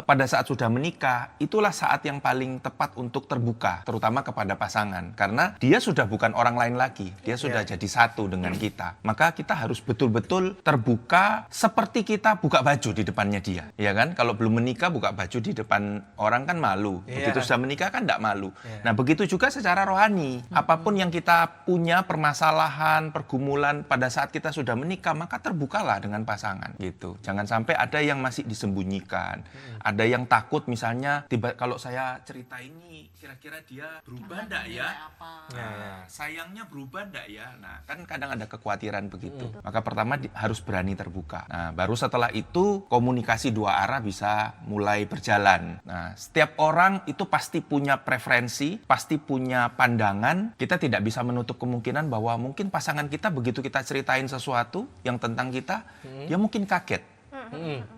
pada saat sudah menikah, itulah saat yang paling tepat untuk terbuka, terutama kepada pasangan. Karena dia sudah bukan orang lain lagi, dia sudah jadi satu dengan kita. Maka kita harus betul-betul terbuka seperti kita buka baju di depannya dia. Ya kan, kalau belum menikah buka baju di depan orang kan malu. Begitu sudah menikah kan enggak malu. Nah begitu juga secara rohani. Apapun yang kita punya, permasalahan, pergumulan pada saat kita sudah menikah, maka terbukalah dengan pasangan gitu. Jangan sampai ada yang masih disembunyikan. Ada yang takut misalnya, kalau saya cerita ini, kira-kira dia berubah enggak ya? Sayangnya berubah enggak ya? Nah, kan kadang ada kekhawatiran begitu. Maka pertama harus berani terbuka. Nah, baru setelah itu komunikasi dua arah bisa mulai berjalan. Nah, setiap orang itu pasti punya preferensi, pasti punya pandangan. Kita tidak bisa menutup kemungkinan bahwa mungkin pasangan kita begitu kita ceritain sesuatu yang tentang kita, dia mungkin kaget.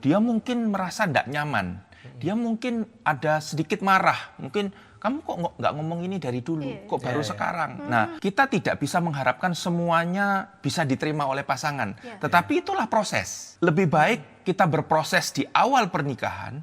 Dia mungkin merasa tidak nyaman. Dia mungkin ada sedikit marah. Mungkin kamu kok nggak ngomong ini dari dulu, kok baru sekarang. Nah, kita tidak bisa mengharapkan semuanya bisa diterima oleh pasangan. Tetapi itulah proses. Lebih baik kita berproses di awal pernikahan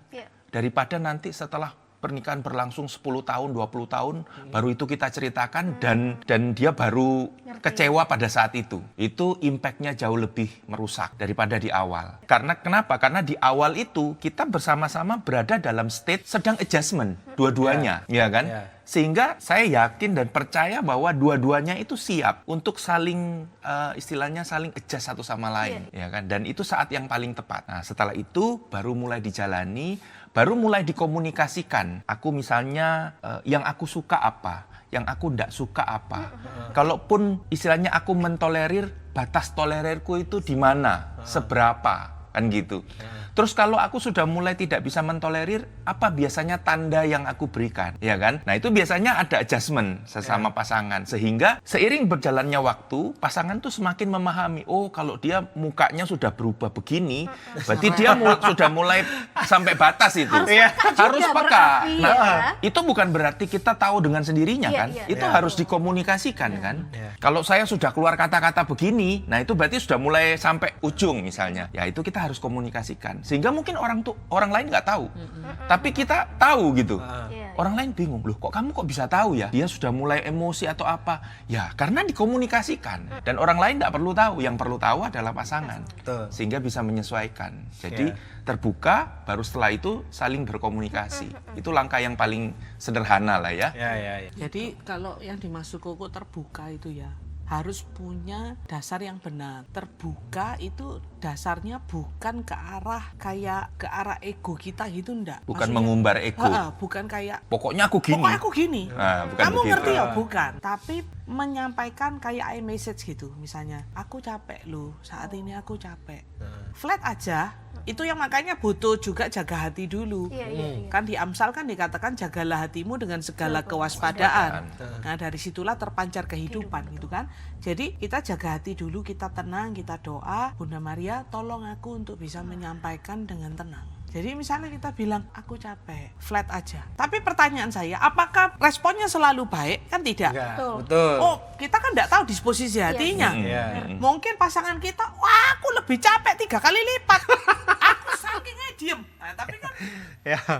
daripada nanti setelah pernikahan berlangsung 10 tahun, 20 tahun, baru itu kita ceritakan dan dia baru kecewa pada saat itu. Itu impact-nya jauh lebih merusak daripada di awal. Karena kenapa? Karena di awal itu kita bersama-sama berada dalam state sedang adjustment, dua-duanya, ya kan? Sehingga saya yakin dan percaya bahwa dua-duanya itu siap untuk saling istilahnya saling adjust satu sama lain, ya kan? Dan itu saat yang paling tepat. Nah, setelah itu baru mulai dijalani, baru mulai dikomunikasikan. Aku misalnya yang aku suka apa, yang aku tidak suka apa. Kalaupun istilahnya aku mentolerir, batas tolerirku itu di mana, seberapa, kan gitu. Terus kalau aku sudah mulai tidak bisa mentolerir, apa biasanya tanda yang aku berikan, ya kan? Nah itu biasanya ada adjustment sesama pasangan. Sehingga seiring berjalannya waktu, pasangan tuh semakin memahami, oh kalau dia mukanya sudah berubah begini, berarti dia sudah mulai sampai batas itu. Harus peka. Nah, itu bukan berarti kita tahu dengan sendirinya kan? Itu harus dikomunikasikan kan? Kalau saya sudah keluar kata-kata begini, nah itu berarti sudah mulai sampai ujung misalnya. Ya itu kita harus komunikasikan. Sehingga mungkin orang lain nggak tahu, tapi kita tahu gitu. Orang lain bingung, loh kok kamu kok bisa tahu ya? Dia sudah mulai emosi atau apa? Ya karena dikomunikasikan dan orang lain nggak perlu tahu. Yang perlu tahu adalah pasangan, sehingga bisa menyesuaikan. Jadi terbuka, baru setelah itu saling berkomunikasi. Itu langkah yang paling sederhana lah ya. Jadi kalau yang dimaksud Koko terbuka itu ya, harus punya dasar yang benar. Terbuka itu dasarnya bukan ke arah ego kita gitu, enggak. Bukan mengumbar ego. Bukan kayak pokoknya aku gini. Nah, kamu begitu. Ngerti ya? Bukan. Tapi menyampaikan kayak iMessage gitu. Misalnya, aku capek loh, saat ini aku capek. Flat aja. Itu yang makanya butuh juga jaga hati dulu. Kan di Amsal kan dikatakan jagalah hatimu dengan segala kewaspadaan. Nah dari situlah terpancar kehidupan gitu kan. Jadi kita jaga hati dulu, kita tenang, kita doa, Bunda Maria tolong aku untuk bisa menyampaikan dengan tenang. Jadi misalnya kita bilang, aku capek, flat aja. Tapi pertanyaan saya, apakah responnya selalu baik? Kan tidak. Betul. Oh, kita kan tidak tahu disposisi hatinya. Mungkin pasangan kita, wah aku lebih capek 3 kali lipat. Aku sakingnya diem. Nah, tapi kan,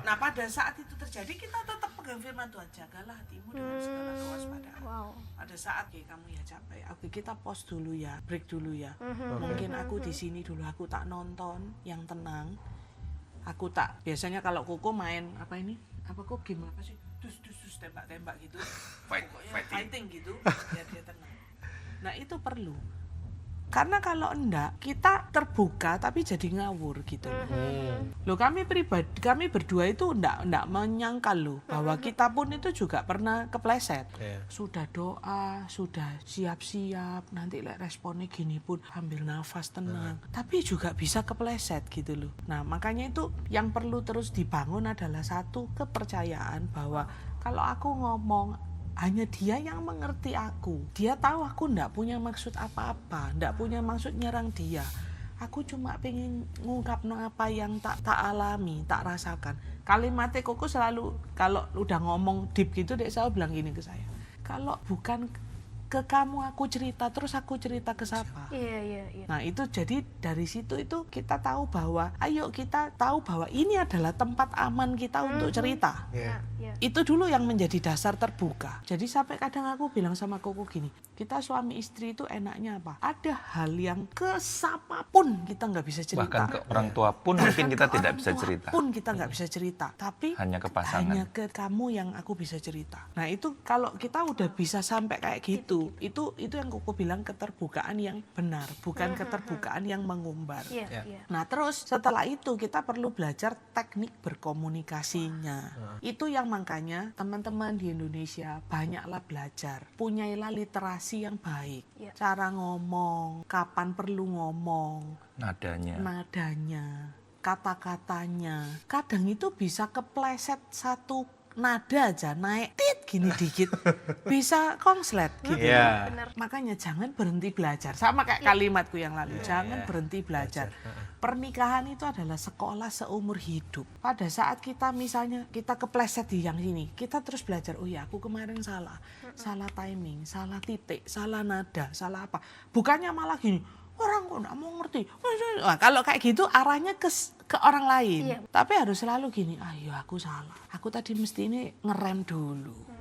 nah pada saat itu terjadi, kita tetap pegang firman Tuhan. Jagalah hatimu dengan segala kewaspadaan. Pada saat kamu ya capek, oke kita pause dulu ya, break dulu ya. Mungkin aku di sini dulu, aku tak nonton, yang tenang. Aku tak, biasanya kalau Koko main apa kok game apa sih, dus tembak-tembak gitu, fighting gitu, biar dia tenang. Nah itu perlu. Karena kalau enggak, kita terbuka tapi jadi ngawur gitu. Loh kami berdua itu enggak menyangkal loh bahwa kita pun itu juga pernah kepleset. Sudah doa, sudah siap-siap, nanti responnya gini pun ambil nafas tenang. Tapi juga bisa kepleset gitu loh. Nah makanya itu yang perlu terus dibangun adalah satu kepercayaan bahwa kalau aku ngomong hanya dia yang mengerti aku. Dia tahu aku ndak punya maksud apa-apa, ndak punya maksud nyerang dia. Aku cuma pengen ngungkapno apa yang tak alami, tak rasakan. Kalimatnya Koko selalu kalau udah ngomong deep gitu, dia selalu bilang gini ke saya. Kalau bukan ke kamu aku cerita, terus aku cerita ke siapa? Iya. Nah itu jadi dari situ itu kita tahu bahwa, ayo kita tahu bahwa ini adalah tempat aman kita untuk cerita. Itu dulu yang menjadi dasar terbuka. Jadi sampai kadang aku bilang sama Koko gini, kita suami istri itu enaknya apa? Ada hal yang ke siapapun kita nggak bisa cerita. Bahkan ke orang tua pun mungkin kita tidak bisa cerita. Pun kita nggak bisa cerita. Tapi hanya ke pasangan. Hanya ke kamu yang aku bisa cerita. Nah itu kalau kita udah bisa sampai kayak gitu, itu yang Koko bilang keterbukaan yang benar, bukan keterbukaan yang mengumbar. Nah terus setelah itu kita perlu belajar teknik berkomunikasinya. Itu yang makanya teman-teman di Indonesia banyaklah belajar, punyailah literasi yang baik, cara ngomong, kapan perlu ngomong, nadanya, kata-katanya. Kadang itu bisa kepleset satu nada aja naik tit gini dikit bisa konslet gitu. Makanya jangan berhenti belajar, sama kayak kalimatku yang lalu, jangan berhenti belajar. Pernikahan itu adalah sekolah seumur hidup. Pada saat kita misalnya kita kepleset di yang ini, kita terus belajar, oh ya aku kemarin salah timing, salah titik, salah nada, salah apa. Bukannya malah gini, orang kok nggak mau ngerti. Nah, kalau kayak gitu arahnya ke orang lain. Tapi harus selalu gini, ayo aku salah. Aku tadi mesti ini ngerem dulu.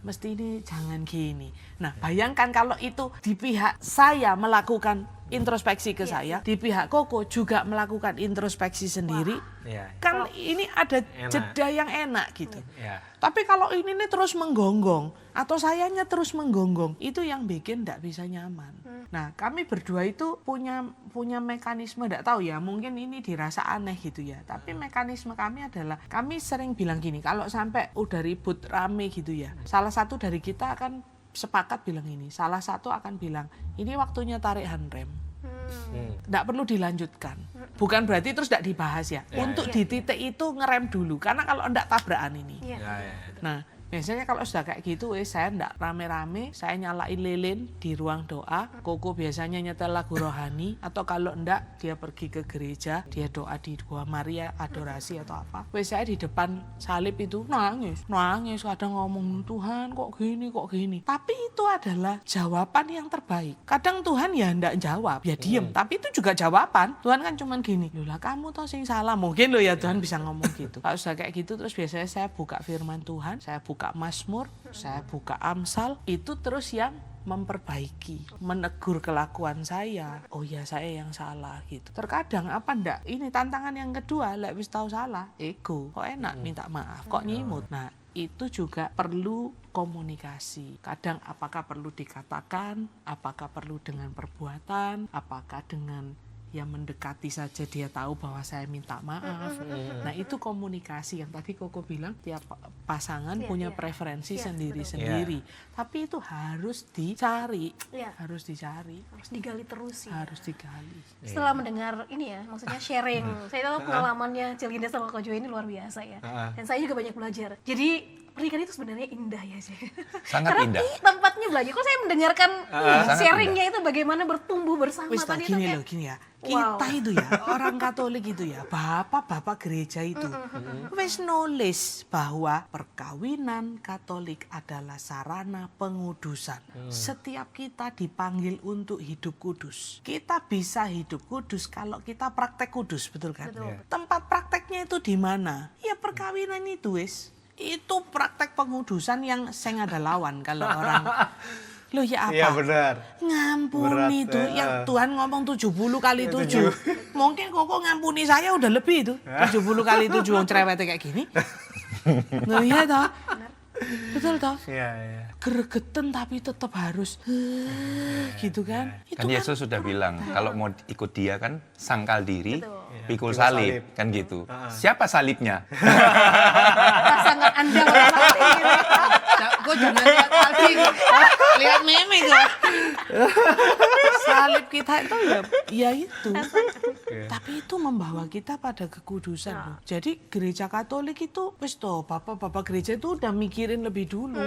Mesti ini jangan gini. Nah bayangkan kalau itu di pihak saya melakukan introspeksi ke saya, di pihak Koko juga melakukan introspeksi sendiri, kan ini ada jeda yang enak gitu. Tapi kalau ini nih terus menggonggong atau sayanya terus menggonggong, itu yang bikin tidak bisa nyaman. Nah kami berdua itu punya mekanisme, tidak tahu ya, mungkin ini dirasa aneh gitu ya. Tapi mekanisme kami adalah kami sering bilang gini, kalau sampai udah ribut rame gitu ya, salah satu dari kita akan sepakat bilang ini, salah satu akan bilang ini waktunya tarik handrem. Tidak perlu dilanjutkan. Bukan berarti terus tidak dibahas ya. Untuk di titik itu ngerem dulu. Karena kalau tidak tabrakan ini. Nah biasanya kalau sudah kayak gitu, saya enggak rame-rame, saya nyalain lilin di ruang doa. Koko biasanya nyetel lagu rohani, atau kalau enggak dia pergi ke gereja, dia doa di Gua Maria, adorasi atau apa. Saya di depan salib itu nangis, kadang ngomong Tuhan kok gini. Tapi itu adalah jawaban yang terbaik. Kadang Tuhan ya enggak jawab, ya diem. Tapi itu juga jawaban. Tuhan kan cuman gini, loh lah kamu toh sing salah. Mungkin loh ya Tuhan bisa ngomong gitu. Kalau sudah kayak gitu terus biasanya saya buka firman Tuhan, saya buka Mazmur, saya buka Amsal, itu terus yang memperbaiki, menegur kelakuan saya. Oh ya saya yang salah gitu. Terkadang apa ndak? Ini tantangan yang kedua, lek wis tahu salah, ego. Kok enak minta maaf, kok nyimut. Nah, itu juga perlu komunikasi. Kadang apakah perlu dikatakan, apakah perlu dengan perbuatan, apakah dengan yang mendekati saja dia tahu bahwa saya minta maaf. Nah itu komunikasi yang tadi Koko bilang tiap pasangan punya preferensi sendiri-sendiri. Tapi itu harus dicari, harus digali terus ya. Harus digali. Setelah mendengar ini ya, maksudnya sharing, saya tahu pengalamannya Cilinda sama Koko Jo ini luar biasa ya. Dan saya juga banyak belajar. Jadi pernikahan itu sebenarnya indah ya sih. Sangat karena indah. Tempatnya belajar. Kok saya mendengarkan sharingnya itu bagaimana bertumbuh bersama tadi gini itu loh, gini ya. Kita itu ya, orang Katolik itu ya, bapak-bapak gereja itu wis nulis bahwa perkawinan Katolik adalah sarana pengudusan. Setiap kita dipanggil untuk hidup kudus. Kita bisa hidup kudus kalau kita praktek kudus, betul kan? Tempat prakteknya itu di mana? Ya perkawinan itu wis. Itu praktek pengudusan yang saya ada lawan kalau orang loh ya apa? Iya benar. Ngampuni itu yang Tuhan ngomong 70 kali 7. Mungkin Koko ngampuni saya udah lebih itu. 70 kali 7 wong cerewetnya kayak gini. Loh iya toh. Betul toh? Iya. Gregetan tapi tetap harus gitu kan? Kan Yesus sudah bilang kalau mau ikut dia kan sangkal diri, Betul. pikul Pikul salib, salib. kan gitu. Siapa salibnya? Pasangan Anda masing-masing gitu. Gue jangan lihat salib, lihat meme gue. Salib kita itu ya itu. Tapi itu membawa kita pada kekudusan loh. Jadi gereja Katolik itu wis toh, bapak-bapak gereja itu udah mikirin lebih dulu.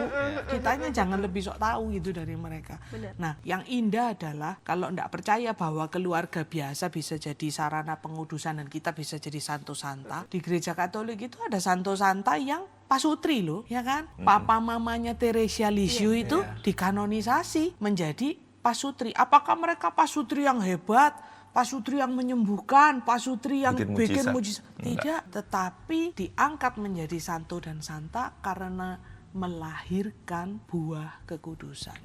Kitanya jangan lebih sok tahu gitu dari mereka. Benar. Nah, yang indah adalah kalau ndak percaya bahwa keluarga biasa bisa jadi sarana pengudusan dan kita bisa jadi santo santa, di gereja Katolik itu ada santo santa yang pasutri loh, ya kan? Papa mamanya Teresia Lisieux itu dikanonisasi menjadi pasutri. Apakah mereka pasutri yang hebat? Pasutri yang menyembuhkan, pasutri yang bikin mujizat? Tidak, tetapi diangkat menjadi santo dan santa karena melahirkan buah kekudusan.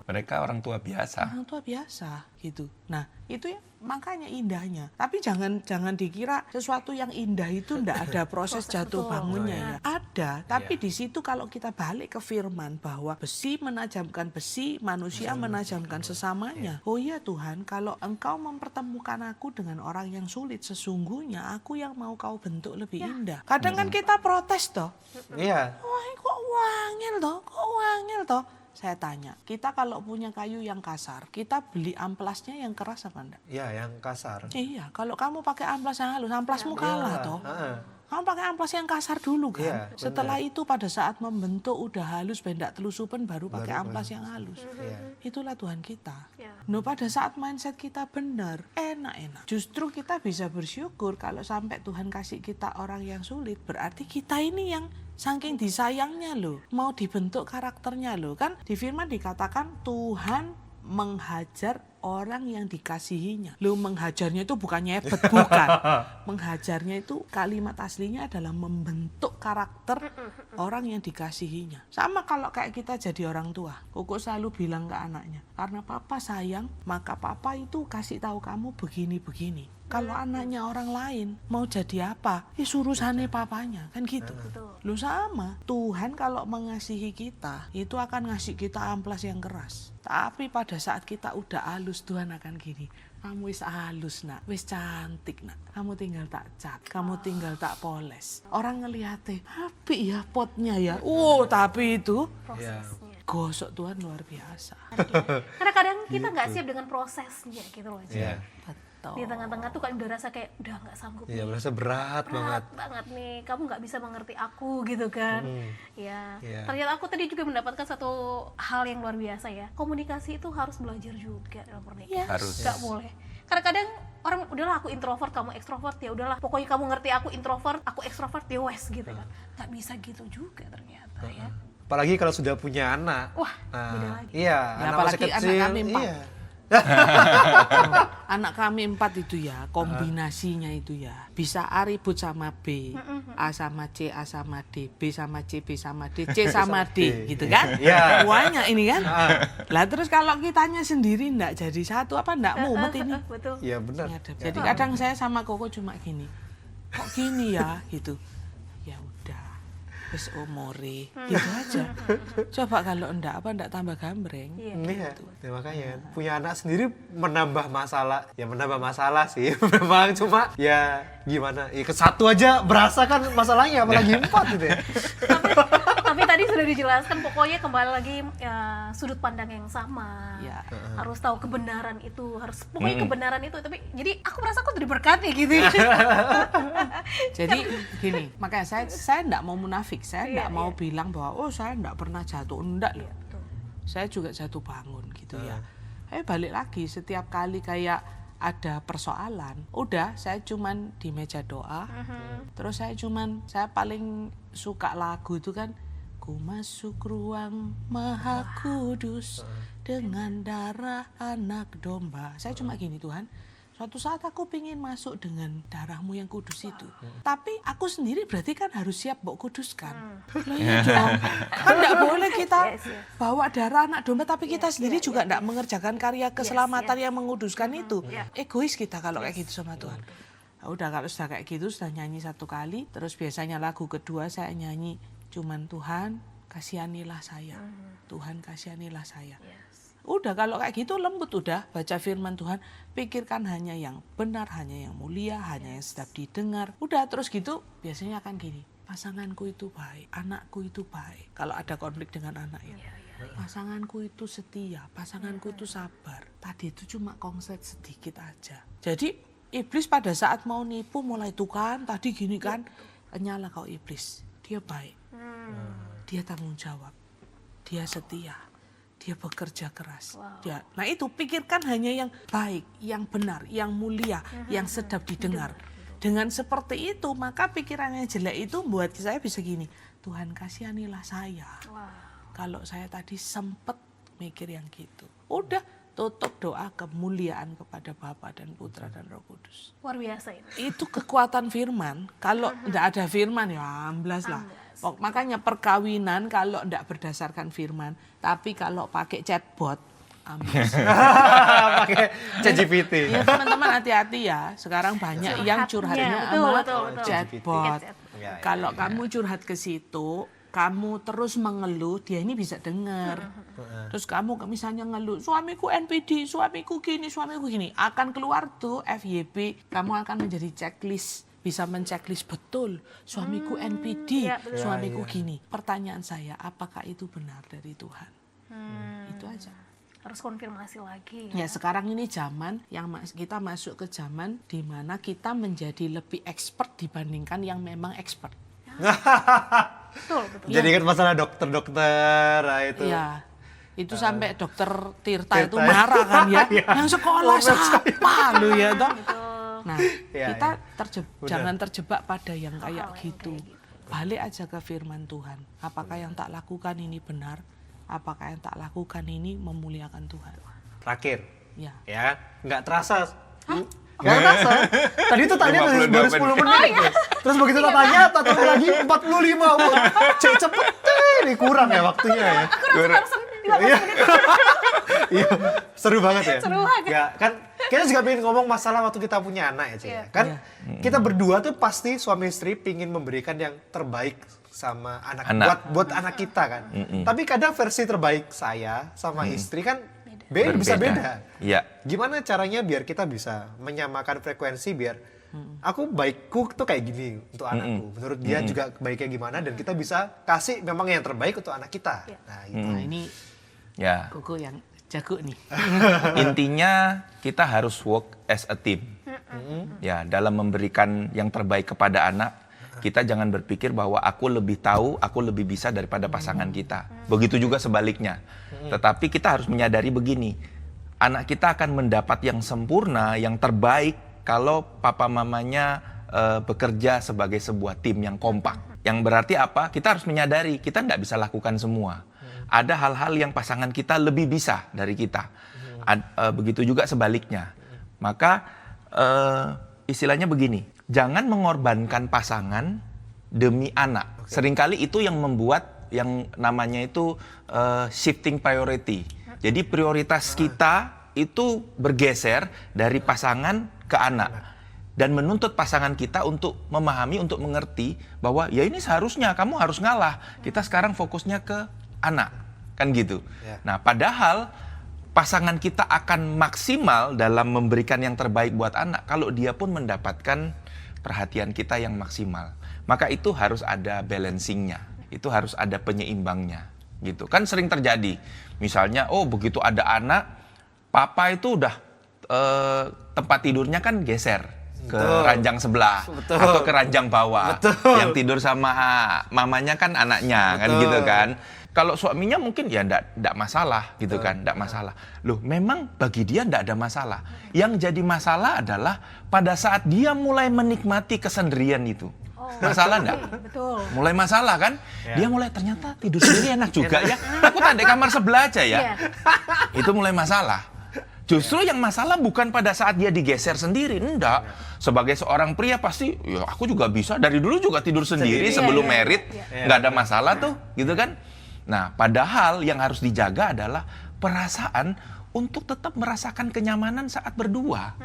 Mereka orang tua biasa. Orang tua biasa gitu. Nah, itu ya makanya indahnya. Tapi jangan dikira sesuatu yang indah itu ndak ada proses jatuh bangunnya ya. Ada, tapi di situ kalau kita balik ke firman bahwa besi menajamkan besi, manusia menajamkan sesamanya. Oh iya Tuhan, kalau Engkau mempertemukan aku dengan orang yang sulit, sesungguhnya aku yang mau Kau bentuk lebih indah. Kadang kan kita protes toh. Iya. Wah, kok wangil toh? Kok wangil toh? Saya tanya, kita kalau punya kayu yang kasar, kita beli amplasnya yang keras apa enggak? Iya, yang kasar. Iya, kalau kamu pakai amplas yang halus, amplasmu kalah toh. Kamu pakai amplas yang kasar dulu kan. Iya, Setelah itu pada saat membentuk udah halus, bendak telusupan baru pakai amplas yang halus. Iya. Itulah Tuhan kita. Iya. No, pada saat mindset kita benar, enak-enak. Justru kita bisa bersyukur kalau sampai Tuhan kasih kita orang yang sulit. Berarti kita ini yang saking disayangnya loh. Mau dibentuk karakternya loh. Kan di firman dikatakan Tuhan menghajar orang yang dikasihinya. Loh, menghajarnya itu bukannya hebat, bukan. Menghajarnya itu kalimat aslinya adalah membentuk karakter orang yang dikasihinya. Sama kalau kayak kita jadi orang tua. Koko selalu bilang ke anaknya, karena papa sayang, maka papa itu kasih tahu kamu begini-begini. Kalau anaknya orang lain mau jadi apa? Urusannya papanya, kan gitu. Lu sama, Tuhan kalau mengasihi kita, itu akan ngasih kita amplas yang keras. Tapi pada saat kita udah halus, Tuhan akan gini, kamu wis halus nak, wis cantik nak, kamu tinggal tak cat, kamu tinggal tak poles. Orang ngeliatnya, apik ya potnya ya. Tapi itu Prosesnya. gosok Tuhan luar biasa. Karena kadang kita nggak siap dengan prosesnya gitu loh. Iya. Betul. Di tengah-tengah tuh kan udah rasa kayak udah nggak sanggup. Iya, berasa berat banget. Banget nih, kamu nggak bisa mengerti aku gitu kan. Ya, Iya. ternyata aku tadi juga mendapatkan satu hal yang luar biasa ya. Komunikasi itu harus belajar juga dalam pernikahan. Harus. Nggak boleh. Karena kadang orang udahlah aku introvert, kamu ekstrovert ya udahlah. Pokoknya kamu ngerti aku introvert, aku ekstrovert ya wes gitu kan. Nggak bisa gitu juga ternyata ya. Apalagi kalau sudah punya anak. Wah, beda lagi. Iya, Ya, anak apalagi masih anak kecil. kami 4. Iya. Anak kami 4 itu ya, kombinasinya itu ya. Bisa A ribut sama B, A sama C, A sama D, B sama C, B sama D, C sama D, gitu kan? Iya. Banyak ini kan? Lah terus kalau kitanya sendiri enggak jadi satu, apa enggak mumet ini? Betul. Iya, benar. Jadi kadang saya sama Koko cuma gini, kok gini ya, gitu. Ya udah, wis umure, gitu aja. Coba kalau enggak tambah gambreng. Iya, ya, makanya punya anak sendiri menambah masalah. Ya menambah masalah sih, memang cuma ya gimana? Ya, ke satu aja berasa kan masalahnya, apalagi 4 gitu ya. Tapi tadi sudah dijelaskan, pokoknya kembali lagi ya, sudut pandang yang sama. Ya. Harus tahu kebenaran itu, harus pokoknya kebenaran itu. Tapi jadi aku merasa aku diberkati gitu. Jadi gini, makanya saya enggak mau munafik, saya enggak Iya, mau bilang bahwa saya enggak pernah jatuh, enggak loh. Betul. Saya juga jatuh bangun gitu ya. Balik lagi setiap kali kayak ada persoalan, udah saya cuman di meja doa. Terus saya paling suka lagu itu kan, ku masuk ruang maha kudus dengan darah anak domba. Saya cuma gini, Tuhan, suatu saat aku pingin masuk dengan darahmu yang kudus itu. Tapi aku sendiri berarti kan harus siap mbok kuduskan. Loh iya dong. Kan enggak boleh kita bawa darah anak domba tapi kita sendiri juga enggak mengerjakan karya keselamatan yang menguduskan itu. Egois kita kalau kayak gitu sama Tuhan. Nah, udah kalau sudah kayak gitu, sudah nyanyi 1 kali, terus biasanya lagu kedua saya nyanyi cuman Tuhan, kasihanilah saya. Tuhan kasihanilah saya. Udah kalau kayak gitu lembut udah baca firman Tuhan, pikirkan hanya yang benar, hanya yang mulia, hanya yang sedap didengar. Udah terus gitu biasanya akan gini, pasanganku itu baik, anakku itu baik. Kalau ada konflik dengan anak ya. Pasanganku itu setia, pasanganku itu sabar. Tadi itu cuma konslet sedikit aja. Jadi iblis pada saat mau nipu mulai tuh kan, tadi gini kan, nyala kau iblis. Dia baik, dia tanggung jawab, dia setia. Dia bekerja keras. Nah itu pikirkan hanya yang baik, yang benar, yang mulia, yang sedap didengar. Dengan seperti itu maka pikiran yang jelek itu buat saya bisa gini. Tuhan kasihanilah saya. Kalau saya tadi sempet mikir yang gitu. Udah tutup doa kemuliaan kepada Bapa dan Putra dan Roh Kudus. Luar biasa ini. Itu kekuatan firman. Kalau tidak ada firman ya amblas lah. Makanya perkawinan kalau tidak berdasarkan firman, tapi kalau pakai chatbot, amblas. Pakai ChatGPT. Ya teman-teman hati-hati ya. Sekarang banyak yang curhatnya sama chatbot. Kalau kamu curhat ke situ, kamu terus mengeluh, dia ini bisa dengar. Terus kamu misalnya ngeluh, suamiku NPD, suamiku gini, akan keluar tuh FYP, kamu akan menjadi checklist. Bisa menceklis betul, suamiku NPD, suamiku gini. Pertanyaan saya, apakah itu benar dari Tuhan? Itu aja. Harus konfirmasi lagi. Ya sekarang ini zaman yang kita masuk ke zaman di mana kita menjadi lebih expert dibandingkan yang memang expert. Betul. Jadi kan masalah dokter-dokter, nah itu. Iya. Itu sampai dokter Tirta itu marah kan ya. Yang sekolah siapa lu ya toh? Nah, kita jangan terjebak pada yang kayak gitu. Balik aja ke firman Tuhan. Apakah yang tak lakukan ini benar? Apakah yang tak lakukan ini memuliakan Tuhan? Terakhir. Ya. Ya, nggak terasa. Nggak terasa. Tadi tuh tanya baru 10 menit. Terus begitu tak tanya, tak tahu lagi 45. Wah, cepet ini kurang ya waktunya ya. Aku rasa Iya, seru banget ya. Seru banget. Ya, kan kita juga pengen ngomong masalah waktu kita punya anak ya, Ci. Kan kita berdua tuh pasti suami istri pingin memberikan yang terbaik sama anak. Buat anak kita kan. Tapi kadang versi terbaik saya sama istri kan bisa beda. Iya. Gimana caranya biar kita bisa menyamakan frekuensi biar aku baikku tuh kayak gini untuk anakku. Menurut dia juga baiknya gimana dan kita bisa kasih memang yang terbaik untuk anak kita. Nah, gitu. Nah, ini Ya. Koko yang jago nih. Intinya kita harus work as a team. Ya, dalam memberikan yang terbaik kepada anak, kita jangan berpikir bahwa aku lebih tahu, aku lebih bisa daripada pasangan kita. Begitu juga sebaliknya. Tetapi kita harus menyadari begini, anak kita akan mendapat yang sempurna, yang terbaik kalau papa mamanya bekerja sebagai sebuah tim yang kompak. Yang berarti apa? Kita harus menyadari kita tidak bisa lakukan semua. Ada hal-hal yang pasangan kita lebih bisa dari kita. Begitu juga sebaliknya. Maka istilahnya begini, jangan mengorbankan pasangan demi anak. Seringkali itu yang membuat yang namanya itu shifting priority. Jadi prioritas kita itu bergeser dari pasangan ke anak. Dan menuntut pasangan kita untuk memahami, untuk mengerti bahwa ya ini seharusnya kamu harus ngalah. Kita sekarang fokusnya ke anak, kan gitu. Nah, padahal pasangan kita akan maksimal dalam memberikan yang terbaik buat anak kalau dia pun mendapatkan perhatian kita yang maksimal. Maka itu harus ada balancingnya, itu harus ada penyeimbangnya, gitu. Kan sering terjadi, misalnya, oh begitu ada anak, papa itu udah tempat tidurnya kan geser ke ranjang sebelah atau ke ranjang bawah. Yang tidur sama mamanya kan anaknya, kan gitu kan. Kalau suaminya mungkin ya enggak masalah gitu kan, enggak masalah. Loh, memang bagi dia enggak ada masalah. Yang jadi masalah adalah pada saat dia mulai menikmati kesendirian itu. Masalah enggak? Betul. Mulai masalah kan? Dia mulai ternyata tidur sendiri enak juga ya. Aku tak di kamar sebelah aja ya. Itu mulai masalah. Justru yang masalah bukan pada saat dia digeser sendiri, enggak. Sebagai seorang pria pasti, ya aku juga bisa. Dari dulu juga tidur sendiri sebelum merit, enggak ada masalah tuh, gitu kan. Nah, padahal yang harus dijaga adalah perasaan untuk tetap merasakan kenyamanan saat berdua.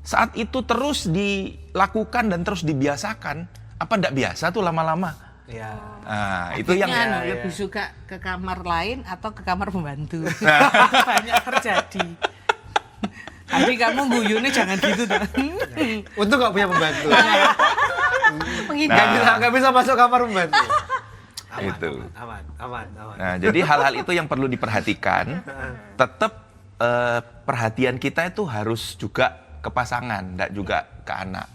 Saat itu terus dilakukan dan terus dibiasakan, apa enggak biasa tuh lama-lama? Iya. Nah, itu yang lebih suka ke kamar lain atau ke kamar pembantu. Banyak terjadi. Tapi kamu guyunya jangan gitu dong. Untung nggak punya pembantu. Menghindar. Nggak bisa masuk kamar pembantu. Itu. Aman. Nah, jadi hal-hal itu yang perlu diperhatikan. Tetap perhatian kita itu harus juga ke pasangan, tidak juga ke anak.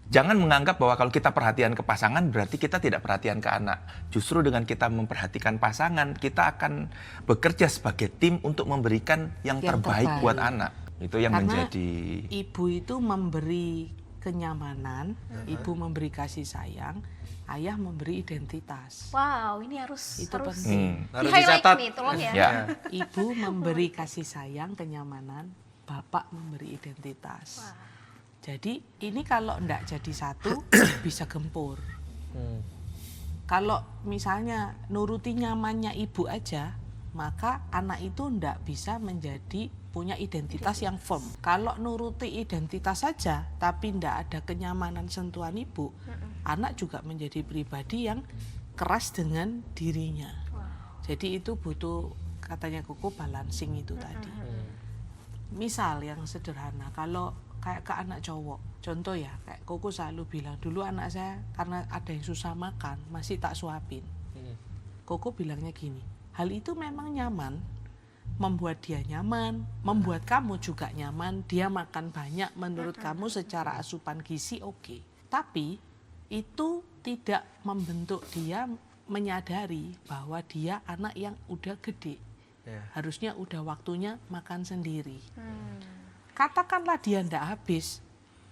Jangan menganggap bahwa kalau kita perhatian ke pasangan berarti kita tidak perhatian ke anak. Justru dengan kita memperhatikan pasangan, kita akan bekerja sebagai tim untuk memberikan yang terbaik buat anak. Itu yang Karena menjadi ibu itu memberi kenyamanan, ibu memberi kasih sayang, ayah memberi identitas. Wow, ini harus Itu harus penting. Harus di-highlight dicatat. nih, tolong ya. ya. Ibu memberi kasih sayang, kenyamanan, bapak memberi identitas. Jadi ini kalau enggak jadi satu bisa gempur. Kalau misalnya nuruti nyamannya ibu aja, maka anak itu enggak bisa menjadi punya identitas yang firm. Kalau nuruti identitas saja tapi enggak ada kenyamanan sentuhan ibu, anak juga menjadi pribadi yang keras dengan dirinya. Jadi itu butuh, katanya Koko, balancing itu tadi. Misal yang sederhana, kalau kayak ke anak cowok, contoh ya, kayak Koko selalu bilang, dulu anak saya karena ada yang susah makan, masih tak suapin. Koko bilangnya gini, hal itu memang nyaman, membuat dia nyaman, membuat kamu juga nyaman, dia makan banyak, menurut kamu secara asupan gizi oke. Tapi itu tidak membentuk dia menyadari bahwa dia anak yang udah gede. Harusnya udah waktunya makan sendiri. Katakanlah dia ndak habis,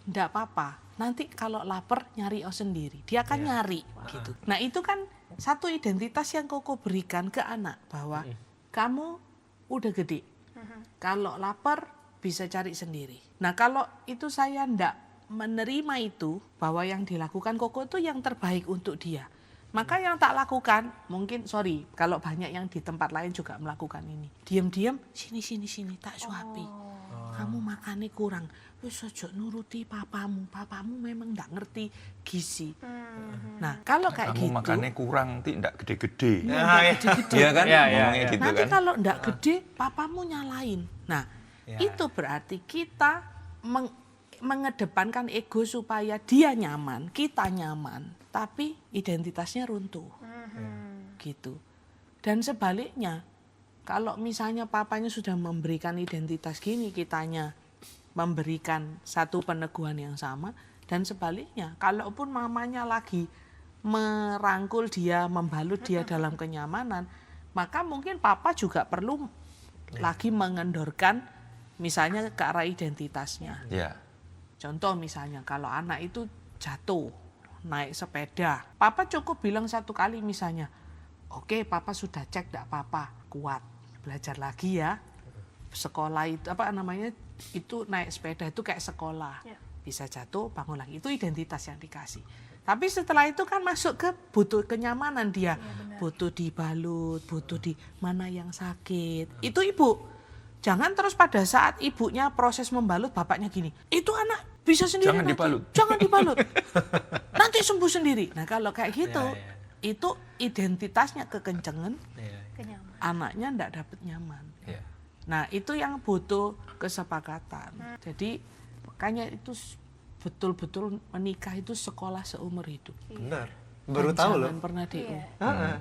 ndak apa-apa. Nanti kalau lapar nyari sendiri, dia akan nyari gitu. Nah itu kan satu identitas yang Koko berikan ke anak bahwa kamu udah gede. Kalau lapar bisa cari sendiri. Nah kalau itu saya ndak menerima itu bahwa yang dilakukan Koko itu yang terbaik untuk dia. Maka yang tak lakukan, mungkin sorry kalau banyak yang di tempat lain juga melakukan ini. Diam-diam sini tak suapi. Kamu makannya kurang, wis ojo nuruti papamu memang nggak ngerti gizi. Nah kalau kayak kamu gitu, makannya kurang, tidak gede-gede. gede-gede. Iya kan? Ya, Ngomongnya gitu Nanti kan. kalau nggak gede, papamu nyalain. Nah itu berarti kita mengedepankan ego supaya dia nyaman, kita nyaman, tapi identitasnya runtuh, gitu. Dan sebaliknya. Kalau misalnya papanya sudah memberikan identitas gini, kitanya memberikan satu peneguhan yang sama, dan sebaliknya, kalaupun mamanya lagi merangkul dia, membalut dia dalam kenyamanan, maka mungkin papa juga perlu lagi mengendorkan misalnya ke arah identitasnya. Ya. Contoh misalnya kalau anak itu jatuh, naik sepeda, papa cukup bilang satu kali misalnya, oke, papa sudah cek, enggak apa-apa, kuat. Belajar lagi ya. Sekolah itu apa namanya? Itu naik sepeda itu kayak sekolah. Bisa jatuh, bangun lagi. Itu identitas yang dikasih. Tapi setelah itu kan masuk ke butuh kenyamanan dia. Butuh dibalut, butuh di mana yang sakit. Itu ibu. Jangan terus pada saat ibunya proses membalut bapaknya gini. Itu anak bisa sendiri. Jangan dibalut. Jangan dibalut. Nanti sembuh sendiri. Nah kalau kayak gitu, itu identitasnya kekencengan, anaknya ndak dapat nyaman. Nah itu yang butuh kesepakatan. Jadi makanya itu betul-betul menikah itu sekolah seumur hidup. Benar. Baru tahu loh. Jangan pernah DO.